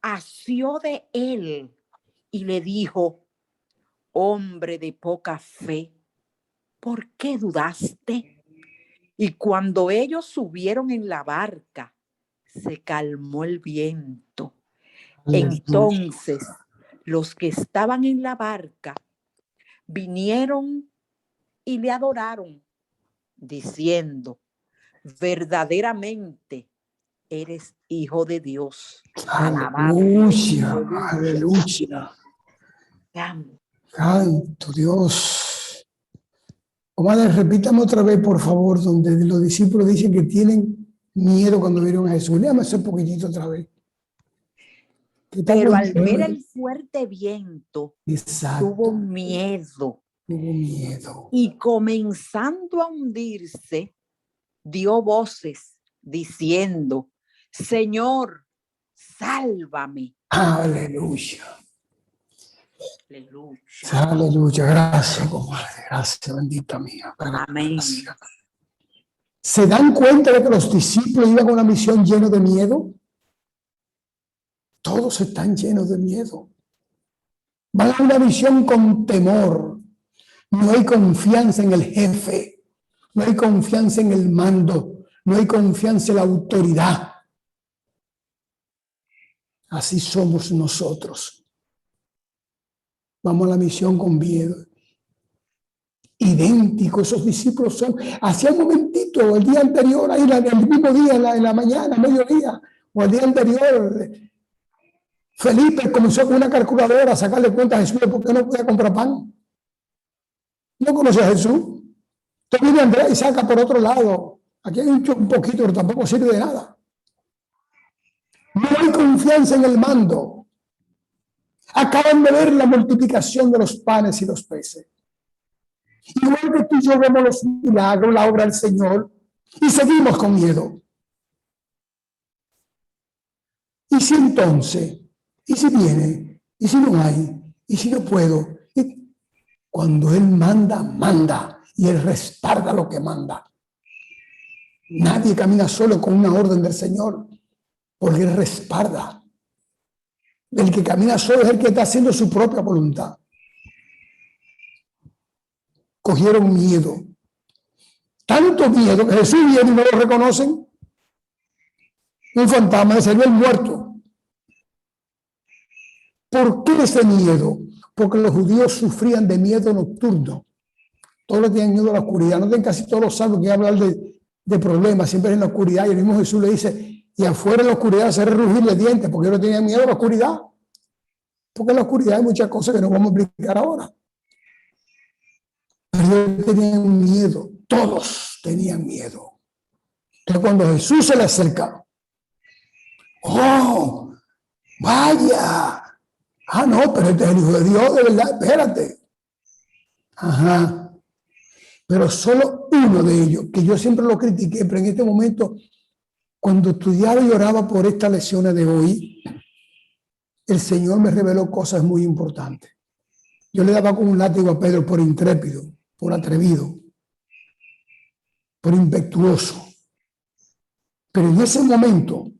asió de él y le dijo, hombre de poca fe, ¿por qué dudaste? Y cuando ellos subieron en la barca, se calmó el viento. Entonces, los que estaban en la barca vinieron y le adoraron, diciendo, verdaderamente eres hijo de Dios. Aleluya, aleluya. Santo Dios. Comadre, repítame otra vez, por favor, donde los discípulos dicen que tienen miedo cuando vieron a Jesús. Léame ese poquitito otra vez. Pero al ver el fuerte viento, exacto, tuvo miedo. Tuvo miedo. Y comenzando a hundirse, dio voces diciendo, Señor, sálvame. Aleluya. Aleluya. Aleluya. Gracias, comadre. Gracias, bendita mía. Amén. Gracias. ¿Se dan cuenta de que los discípulos iban con una misión llena de miedo? Todos están llenos de miedo. Van a una misión con temor. No hay confianza en el jefe. No hay confianza en el mando. No hay confianza en la autoridad. Así somos nosotros. Vamos a la misión con miedo. Idénticos esos discípulos son. Hacía un momentito, el día anterior, ahí el mismo día, en la mañana, mediodía, o el día anterior, Felipe comenzó con una calculadora a sacarle cuenta a Jesús de por qué no podía comprar pan. No conocía a Jesús. Entonces viene Andrés y saca por otro lado. Aquí hay un poquito, pero tampoco sirve de nada. No hay confianza en el mando. Acaban de ver la multiplicación de los panes y los peces. Igual que tú y yo vemos los milagros, la obra del Señor, y seguimos con miedo. ¿Y si entonces? ¿Y si viene? ¿Y si no hay? ¿Y si no puedo? Y cuando Él manda, manda. Y Él respalda lo que manda. Nadie camina solo con una orden del Señor, porque Él respalda. El que camina solo es el que está haciendo su propia voluntad. Cogieron miedo. Tanto miedo que Jesús viene y no lo reconocen. Un fantasma, ese el muerto. ¿Por qué ese miedo? Porque los judíos sufrían de miedo nocturno. Todos tienen miedo a la oscuridad. No tienen casi todos los salmos que hablan de problemas, siempre en la oscuridad. Y el mismo Jesús le dice, y afuera en la oscuridad se rugirle dientes, porque ellos no tenían miedo a la oscuridad. Porque en la oscuridad hay muchas cosas que no vamos a explicar ahora. Pero ellos tenían miedo, todos tenían miedo. Entonces cuando Jesús se le acerca, ¡oh! ¡Vaya! Ah, no, pero este es el Hijo de Dios, de verdad, espérate. Ajá. Pero solo uno de ellos, que yo siempre lo critiqué, pero en este momento, cuando estudiaba y oraba por estas lecciones de hoy, el Señor me reveló cosas muy importantes. Yo le daba con un látigo a Pedro por intrépido, por atrevido, por impetuoso. Pero en ese momento,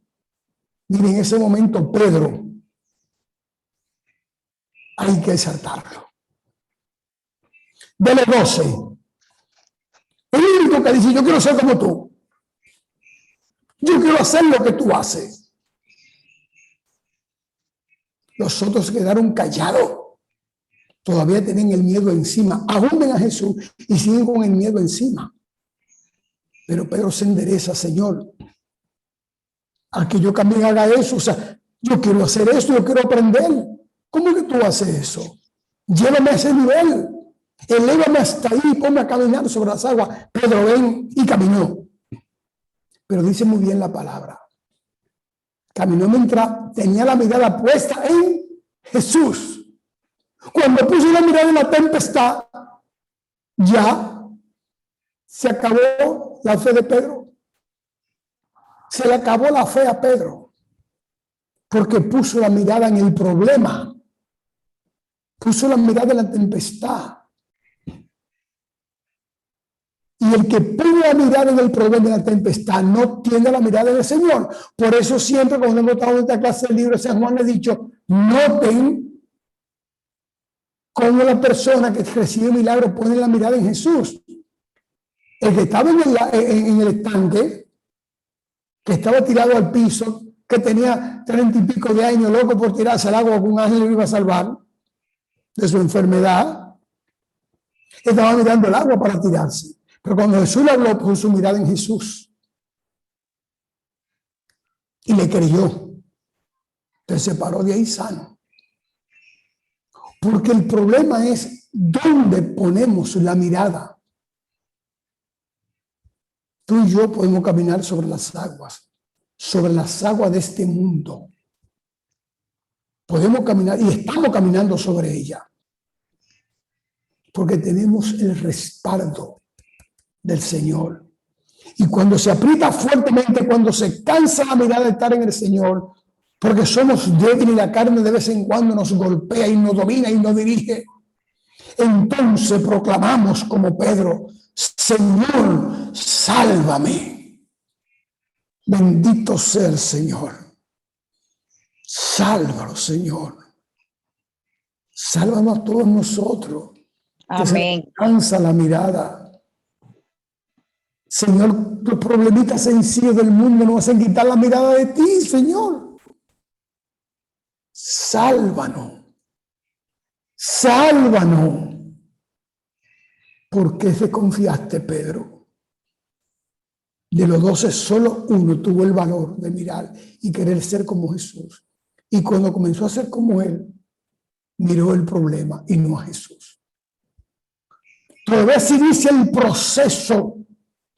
miren, en ese momento Pedro, hay que exaltarlo. Dele 12. El único que dice, yo quiero ser como tú. Yo quiero hacer lo que tú haces. Los otros quedaron callados. Todavía tienen el miedo encima. Aún ven a Jesús y siguen con el miedo encima. Pero Pedro se endereza, Señor. A que yo también haga eso. O sea, yo quiero hacer esto, yo quiero aprender. ¿Cómo que tú haces eso? Llévame a ese nivel. Elévame hasta ahí y ponme a caminar sobre las aguas. Pedro, ven, y caminó. Pero dice muy bien la palabra. Caminó mientras tenía la mirada puesta en Jesús. Cuando puso la mirada en la tempestad, ya se acabó la fe de Pedro. Se le acabó la fe a Pedro. Porque puso la mirada en el problema. Puso la mirada en la tempestad. Y el que pone la mirada en el problema de la tempestad no tiene la mirada en el Señor. Por eso siempre cuando hemos estado en esta clase del libro de San Juan le he dicho, noten cómo la persona que recibe milagro pone la mirada en Jesús. El que estaba en el estanque, que estaba tirado al piso, que tenía 30 y pico de años, loco por tirarse al agua, con un ángel lo iba a salvar de su enfermedad, estaba mirando el agua para tirarse. Pero cuando Jesús le habló, puso su mirada en Jesús y le creyó. Entonces se paró de ahí sano. Porque el problema es dónde ponemos la mirada. Tú y yo podemos caminar sobre las aguas de este mundo. Podemos caminar y estamos caminando sobre ella. Porque tenemos el respaldo del Señor. Y cuando se aprieta fuertemente, cuando se cansa la mirada de estar en el Señor, porque somos débiles y la carne de vez en cuando nos golpea y nos domina y nos dirige, entonces proclamamos como Pedro: Señor, sálvame. Bendito sea el Señor. Sálvalo, Señor. Sálvanos a todos nosotros. Amén. Que se cansa la mirada. Señor, los problemitas sencillos del mundo no hacen quitar la mirada de ti, Señor. Sálvanos. Sálvanos. ¿Por qué te confiaste, Pedro? De los 12, solo uno tuvo el valor de mirar y querer ser como Jesús. Y cuando comenzó a ser como él, miró el problema y no a Jesús. Todavía se inicia el proceso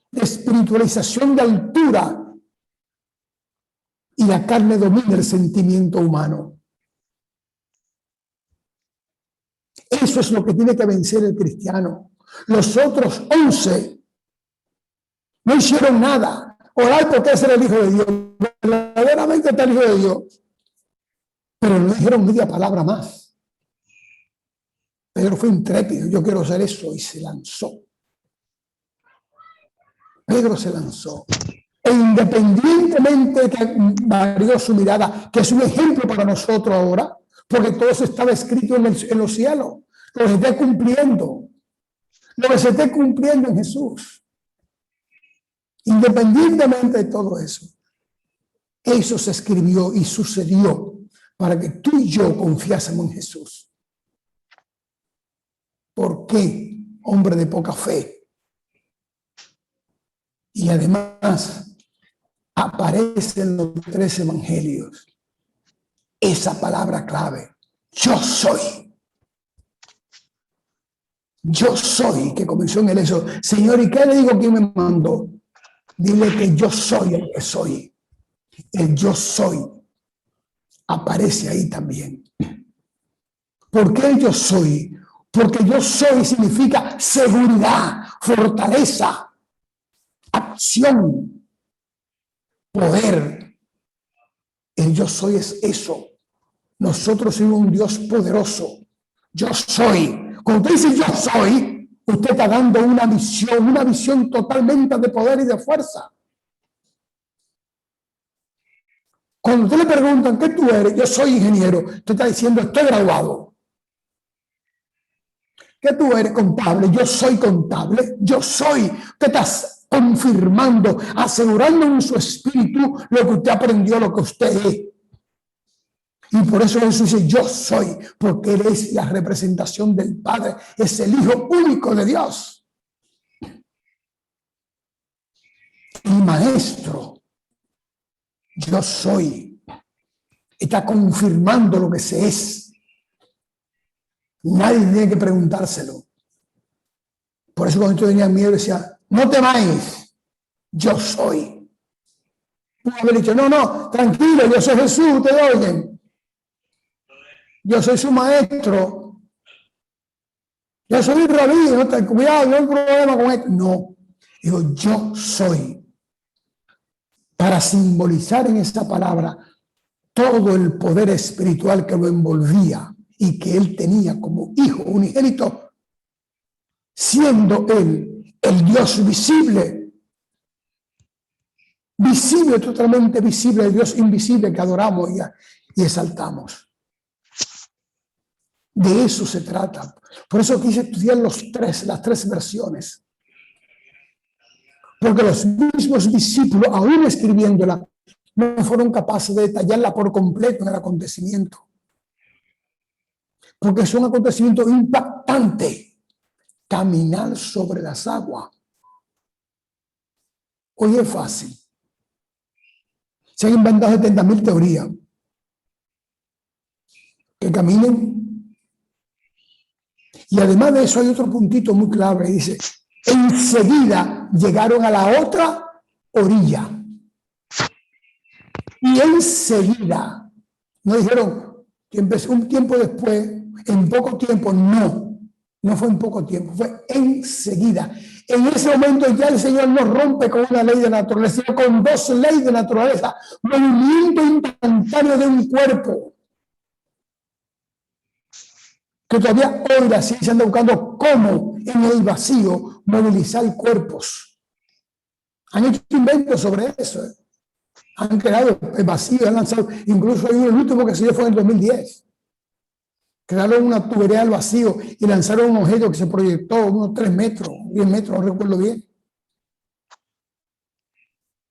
de espiritualización de altura y la carne domina el sentimiento humano. Eso es lo que tiene que vencer el cristiano. Los otros 11 no hicieron nada. Orar porque es el Hijo de Dios. Verdaderamente está el Hijo de Dios. Pero no dijeron media palabra más. Pedro fue intrépido. Yo quiero hacer eso. Y se lanzó. Pedro se lanzó. E independientemente de que varió su mirada, que es un ejemplo para nosotros ahora, porque todo eso estaba escrito en los cielos. Lo que se esté cumpliendo. Lo que se esté cumpliendo en Jesús. Independientemente de todo eso. Eso se escribió y sucedió para que tú y yo confiásemos en Jesús. ¿Por qué, hombre de poca fe? Y además aparece en los 3 evangelios esa palabra clave: yo soy. Yo soy, que comenzó en el eso. Señor, ¿y qué le digo? ¿Quién me mandó? Dile que yo soy el que soy. El yo soy aparece ahí también. ¿Por qué el yo soy? Porque yo soy significa seguridad, fortaleza, acción, poder. El yo soy es eso. Nosotros somos un Dios poderoso. Yo soy. Cuando usted dice yo soy, usted está dando una visión totalmente de poder y de fuerza. Cuando usted le preguntan ¿qué tú eres? Yo soy ingeniero. Usted está diciendo estoy graduado. ¿Qué tú eres? Contable. Yo soy contable. Yo soy. Usted está confirmando, asegurando en su espíritu lo que usted aprendió, lo que usted es. Y por eso Jesús dice yo soy, porque Él es la representación del Padre, es el Hijo único de Dios. El Maestro, yo soy, está confirmando lo que se es. Nadie tiene que preguntárselo. Por eso cuando yo tenía miedo decía, no temáis, yo soy. No haber dicho, no, tranquilo, yo soy Jesús, ustedes oyen. Yo soy su maestro. Yo soy el rabí, no, cuidado, no hay problema con esto. No, digo, yo soy. Para simbolizar en esa palabra todo el poder espiritual que lo envolvía y que él tenía como hijo unigénito, siendo él el Dios visible, totalmente visible, el Dios invisible que adoramos y exaltamos. De eso se trata. Por eso quise estudiar las tres versiones. Porque los mismos discípulos, aún escribiéndola, no fueron capaces de detallarla por completo en el acontecimiento. Porque es un acontecimiento impactante. Caminar sobre las aguas. Hoy es fácil. Se han inventado 70,000 teorías. Que caminen. Y además de eso hay otro puntito muy clave. Dice, enseguida llegaron a la otra orilla. Y enseguida, no dijeron que empezó un tiempo después, en poco tiempo, no fue en poco tiempo, fue enseguida. En ese momento ya el Señor no rompe con una ley de naturaleza, sino con dos leyes de naturaleza, movimiento instantáneo de un cuerpo. Que todavía hoy la ciencia anda buscando cómo en el vacío movilizar cuerpos. Han hecho inventos sobre eso. Han creado el vacío, han lanzado, incluso hay uno, el último que se dio fue en el 2010. Crearon una tubería al vacío y lanzaron un objeto que se proyectó unos 3 metros, 10 metros, no recuerdo bien.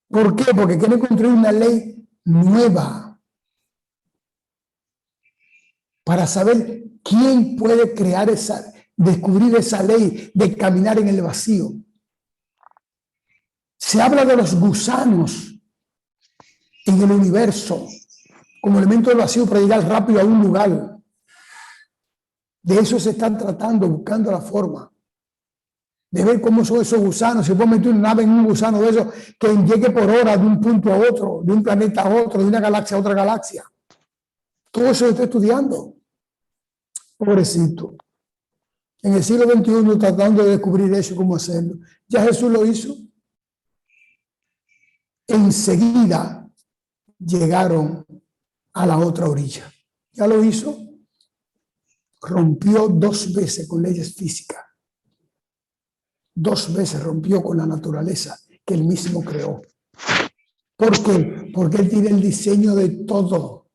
¿Por qué? Porque quieren construir una ley nueva para saber quién puede descubrir esa ley de caminar en el vacío. Se habla de los gusanos en el universo como elemento del vacío para llegar rápido a un lugar. De eso se están tratando, buscando la forma de ver cómo son esos gusanos. Se puede meter una nave en un gusano de esos que llegue por hora de un punto a otro, de un planeta a otro, de una galaxia a otra galaxia. Todo eso se está estudiando. Pobrecito. En el siglo XXI tratando de descubrir eso, cómo hacerlo. Ya Jesús lo hizo. Enseguida llegaron a la otra orilla. Ya lo hizo. Rompió 2 veces con leyes físicas. 2 veces rompió con la naturaleza que él mismo creó. ¿Por qué? Porque él tiene el diseño de todo.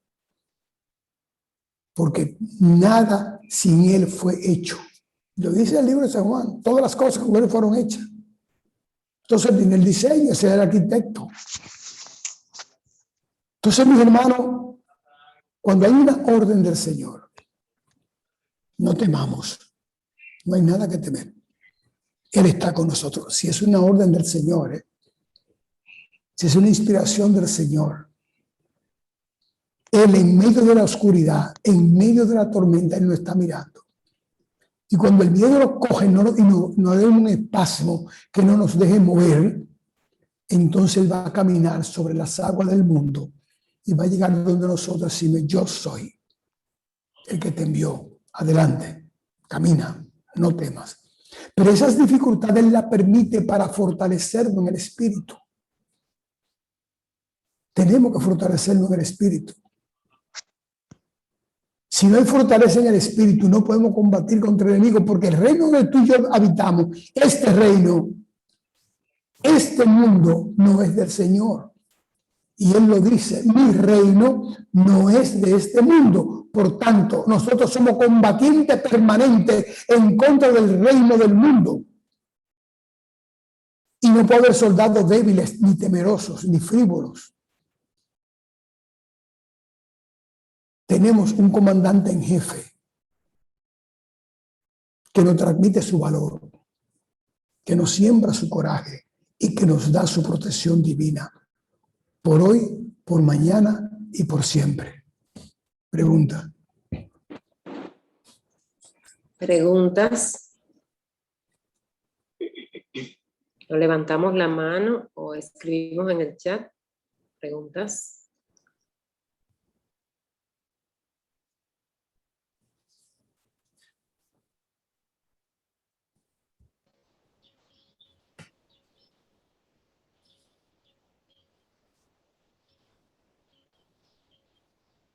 Porque nada sin él fue hecho. Lo dice el libro de San Juan. Todas las cosas con él fueron hechas. Entonces tiene el diseño, ese es el arquitecto. Entonces, mis hermanos, cuando hay una orden del Señor, no temamos. No hay nada que temer. Él está con nosotros. Si es una orden del Señor, si es una inspiración del Señor, Él en medio de la oscuridad, en medio de la tormenta, Él nos está mirando. Y cuando el miedo lo coge y nos da un espasmo que no nos deje mover, entonces Él va a caminar sobre las aguas del mundo y va a llegar donde nosotros y decirme, yo soy el que te envió. Adelante, camina, no temas. Pero esas dificultades las permite para fortalecernos en el espíritu. Tenemos que fortalecernos en el espíritu. Si no hay fortaleza en el espíritu, no podemos combatir contra el enemigo, porque el reino donde tú y yo habitamos, este reino, este mundo no es del Señor. Y Él lo dice, mi reino no es de este mundo. Por tanto, nosotros somos combatientes permanentes en contra del reino del mundo. Y no puede haber soldados débiles, ni temerosos, ni frívolos. Tenemos un comandante en jefe que nos transmite su valor, que nos siembra su coraje y que nos da su protección divina. Por hoy, por mañana y por siempre. Pregunta. ¿Preguntas? ¿O levantamos la mano o escribimos en el chat? ¿Preguntas?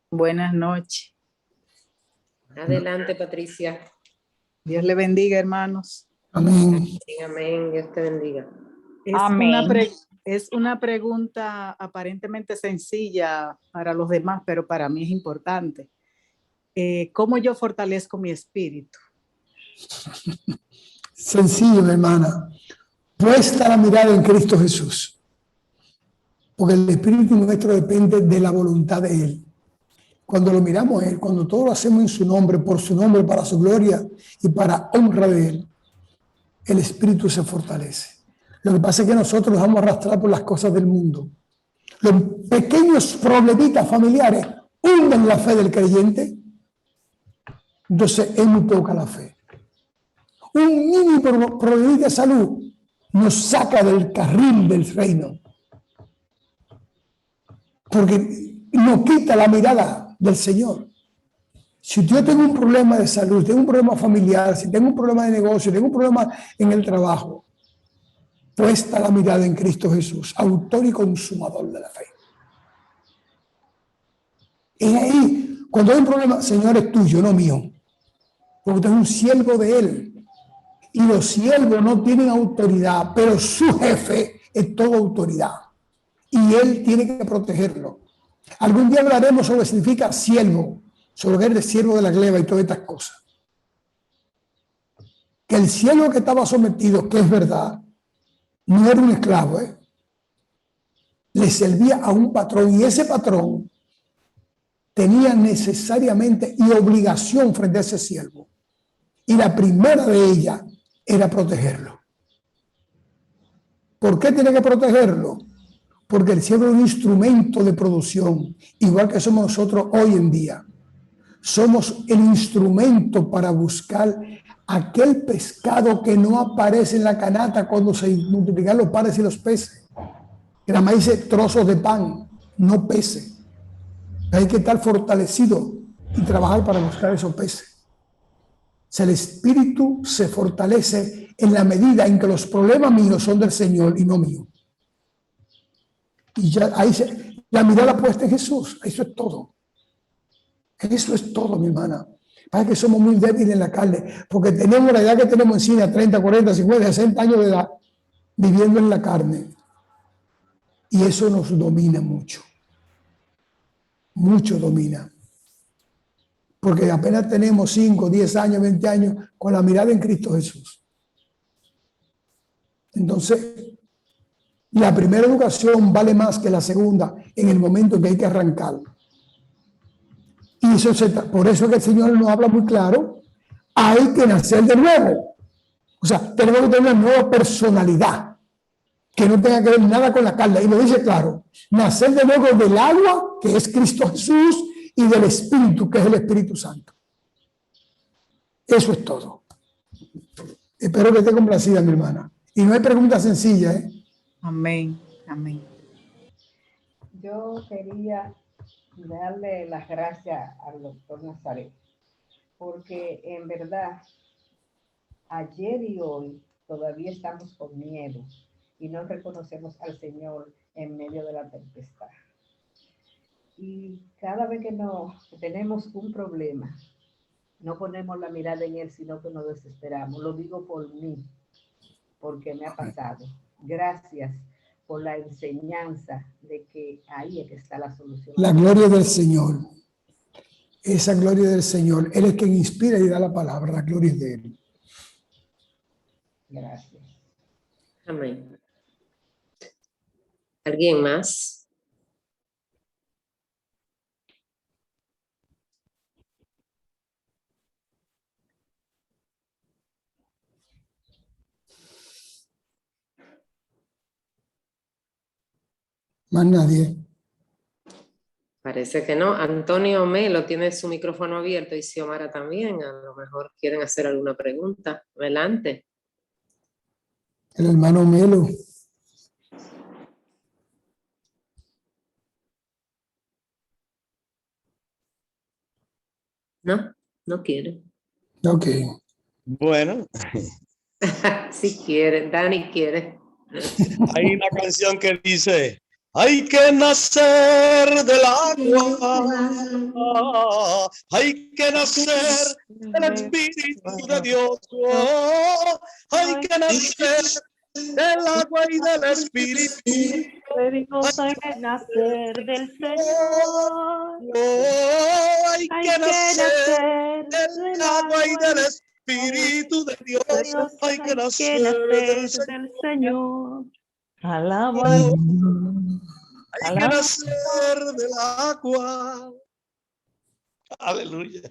Buenas noches. Adelante, Patricia. Dios le bendiga, hermanos. Amén. Amén. Dios te bendiga. Es una pregunta aparentemente sencilla para los demás, pero para mí es importante. ¿cómo yo fortalezco mi espíritu? Sencillo, mi hermana. Puesta la mirada en Cristo Jesús. Porque el espíritu nuestro depende de la voluntad de Él. Cuando lo miramos a Él, cuando todo lo hacemos en su nombre, por su nombre, para su gloria y para honra de Él, el espíritu se fortalece. Lo que pasa es que nosotros nos vamos a arrastrar por las cosas del mundo. Los pequeños problemitas familiares hunden la fe del creyente. Entonces es muy poca la fe. Un mínimo problema de salud nos saca del carril del reino. Porque nos quita la mirada del Señor. Si yo tengo un problema de salud, tengo un problema familiar, si tengo un problema de negocio, tengo un problema en el trabajo, puesta la mirada en Cristo Jesús, autor y consumador de la fe. Y ahí, cuando hay un problema, Señor, es tuyo, no mío. Porque tú eres un siervo de Él. Y los siervos no tienen autoridad, pero su jefe es toda autoridad. Y Él tiene que protegerlo. Algún día hablaremos sobre lo que significa siervo, sobre el siervo de la gleba y todas estas cosas. Que el siervo que estaba sometido, que es verdad, no era un esclavo, le servía a un patrón y ese patrón tenía necesariamente y obligación frente a ese siervo. Y la primera de ellas era protegerlo. ¿Por qué tiene que protegerlo? Porque el siervo es un instrumento de producción, igual que somos nosotros hoy en día. Somos el instrumento para buscar aquel pescado que no aparece en la canasta cuando se multiplican los panes y los peces. Que nada más dice trozos de pan, no peces. Hay que estar fortalecido y trabajar para buscar esos peces. O sea, el espíritu se fortalece en la medida en que los problemas míos son del Señor y no míos. Y ya ahí la mirada puesta en Jesús, eso es todo. Eso es todo, mi hermana. Para que somos muy débiles en la carne, porque tenemos la edad que tenemos encima, 30, 40, 50, 60 años de edad, viviendo en la carne. Y eso nos domina mucho. Mucho domina. Porque apenas tenemos 5, 10 años, 20 años con la mirada en Cristo Jesús. Entonces, la primera educación vale más que la segunda en el momento en que hay que arrancar. Y eso por eso es que el Señor nos habla muy claro, hay que nacer de nuevo. O sea, tenemos que tener una nueva personalidad que no tenga que ver nada con la carne. Y lo dice claro, nacer de nuevo del agua, que es Cristo Jesús, y del Espíritu, que es el Espíritu Santo. Eso es todo. Espero que esté complacida, mi hermana. Y no hay pregunta sencilla, ¿eh? Amén, amén. Yo quería darle las gracias al doctor Nazaret, porque en verdad, ayer y hoy todavía estamos con miedo y no reconocemos al Señor en medio de la tempestad. Y cada vez que tenemos un problema, no ponemos la mirada en Él, sino que nos desesperamos. Lo digo por mí, porque me ha pasado. Gracias por la enseñanza de que ahí es que está la solución. La gloria del Señor. Esa gloria del Señor. Él es quien inspira y da la palabra. La gloria es de Él. Gracias. Amén. ¿Alguien más? Más nadie. Parece que no. Antonio Melo tiene su micrófono abierto y Xiomara también. A lo mejor quieren hacer alguna pregunta. Adelante. El hermano Melo. No, no quiere. Ok. Bueno, Si quiere, Dani quiere. hay una canción que dice, hay que nacer del agua, hay que nacer del Espíritu de Dios, hay que nacer del agua y del Espíritu. Hay que nacer del Señor. Hay Hay que nacer del agua y del Espíritu de Dios. Hay que nacer del Señor. Alaba Señor. al Hay que nacer del agua. Aleluya.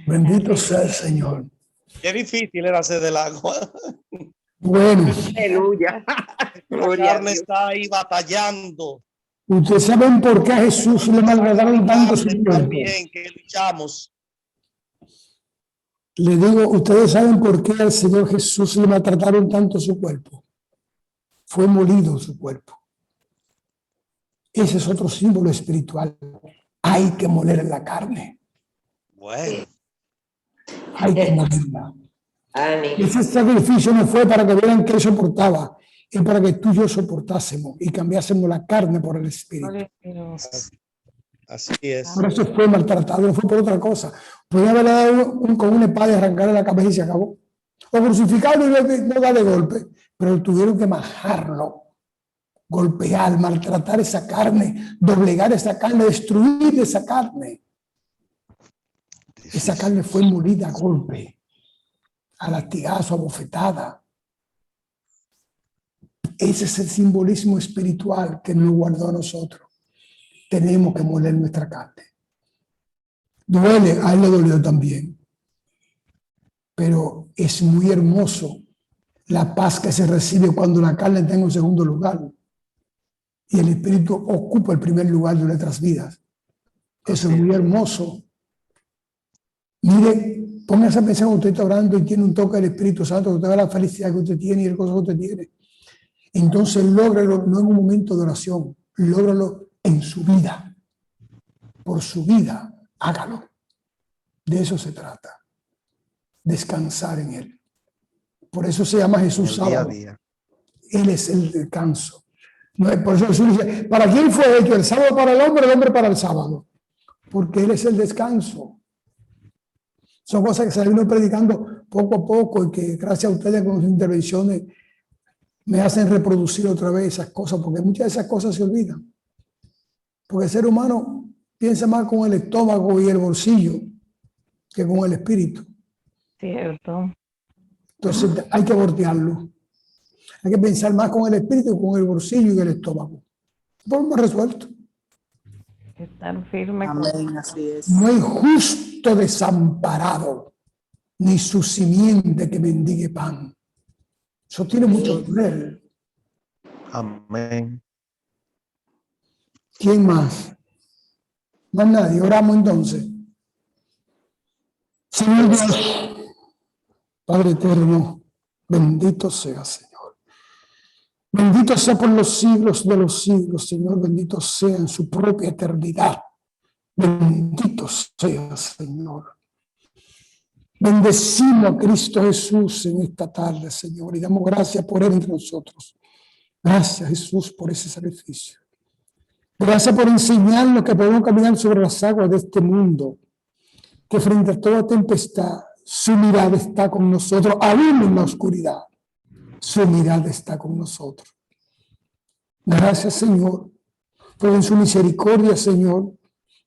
Bendito sea el Señor. Qué difícil era hacer del agua. Bueno, Aleluya. La Gloria a carne Dios. está ahí batallando. ustedes saben por qué a Jesús le maltrataron tanto su cuerpo. También que luchamos. Le digo, ustedes saben por qué al Señor Jesús le maltrataron tanto su cuerpo. Fue molido su cuerpo. Ese es otro símbolo espiritual. Hay que moler la carne. Bueno, Hay que molerla. Ánimo. Ese sacrificio no fue para que vieran que él soportaba, es para que tú y yo soportásemos y cambiásemos la carne por el espíritu. así es. Por eso fue maltratado, no fue por otra cosa. Podía haber dado con una espada y arrancarle la cabeza y se acabó. O crucificarlo y no darle golpe, pero tuvieron que majarlo, golpear, maltratar esa carne, doblegar esa carne, destruir esa carne. Esa carne fue molida a golpe, a latigazo, a bofetada. Ese es el simbolismo espiritual que nos guardó a nosotros. Tenemos que moler nuestra carne. Duele, a él le dolió también. Pero es muy hermoso la paz que se recibe cuando la carne está en un segundo lugar y el espíritu ocupa el primer lugar de nuestras vidas. Eso es muy hermoso. Mire, póngase a pensar cuando usted está orando y tiene un toque del Espíritu Santo, usted ve la felicidad que usted tiene y el gozo que usted tiene. Entonces lógralo no en un momento de oración, lógralo en su vida. Por su vida, hágalo. De eso se trata. Descansar en Él. Por eso se llama Jesús El día a sábado. día. Él es el descanso. No, por eso Jesús dice, ¿para quién fue hecho el sábado para el hombre para el sábado? Porque Él es el descanso. Son cosas que se han ido predicando poco a poco y que gracias a ustedes con sus intervenciones me hacen reproducir otra vez esas cosas, porque muchas de esas cosas se olvidan. Porque el ser humano piensa más con el estómago y el bolsillo que con el espíritu. Cierto. Entonces hay que voltearlo. Hay que pensar más con el espíritu que con el bolsillo y el estómago. Problema resuelto. Estar firme. Amén, así es. No hay justo desamparado, ni su simiente que mendigue pan. Eso tiene mucho poder. Amén. ¿Quién más? Más nadie. Oramos entonces. Señor Dios, Padre eterno, bendito sea, Señor. Bendito sea por los siglos de los siglos, Señor. Bendito sea en su propia eternidad. Bendito sea, Señor. Bendecimos a Cristo Jesús en esta tarde, Señor, y damos gracias por Él entre nosotros. Gracias, Jesús, por ese sacrificio. Gracias por enseñarnos que podemos caminar sobre las aguas de este mundo, que frente a toda tempestad, su mirada está con nosotros, aún en la oscuridad. Su mirada está con nosotros. Gracias, Señor, por en su misericordia, Señor,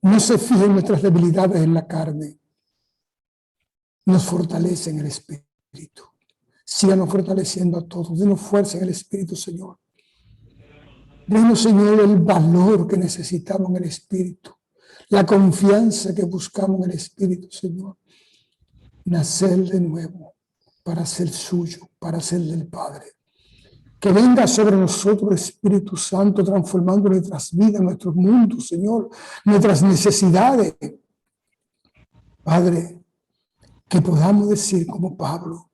no se fije en nuestras debilidades en la carne. Nos fortalece en el Espíritu. Síganos fortaleciendo a todos. Denos fuerza en el Espíritu, Señor. Denos, Señor, el valor que necesitamos en el Espíritu. La confianza que buscamos en el Espíritu, Señor. Nacer de nuevo para ser suyo, para ser del Padre. Que venga sobre nosotros, Espíritu Santo, transformando nuestras vidas, nuestros mundos, Señor, nuestras necesidades. Padre, que podamos decir como Pablo,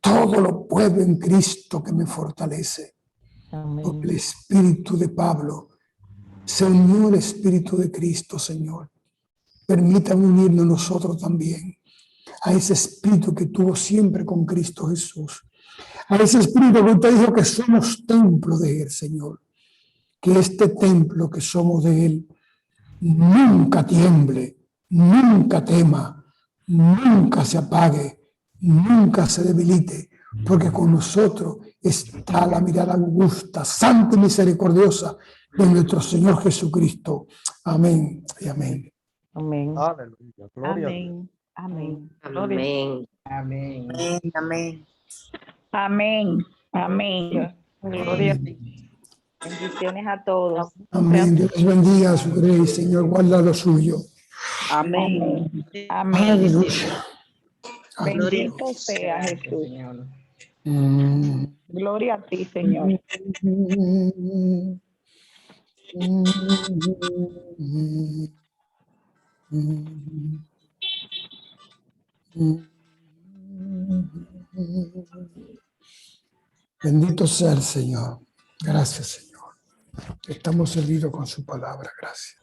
todo lo puedo en Cristo que me fortalece. Amén. Porque el espíritu de Pablo se unió al espíritu de Cristo, Señor. Permítanme unirnos nosotros también a ese espíritu que tuvo siempre con Cristo Jesús. A ese espíritu que usted dijo que somos templo de Él, Señor. Que este templo que somos de Él nunca tiemble, nunca tema, nunca se apague, nunca se debilite, porque con nosotros está la mirada augusta, santa y misericordiosa de nuestro Señor Jesucristo. Amén y amén. Amén. Aleluya. Gloria a Dios. Amén. Amén. Amén. Amén. Amén. Amén. Amén. Gloria a Bendiciones a todos. Amén. Dios les bendiga a su gracia. Señor, guarda lo suyo. Amén. Amén. Aleluya. Bendito sea Gracias, Jesús. Señor. Gloria a ti, Señor. Bendito sea el Señor. Gracias, Señor. Estamos servidos con su palabra. Gracias.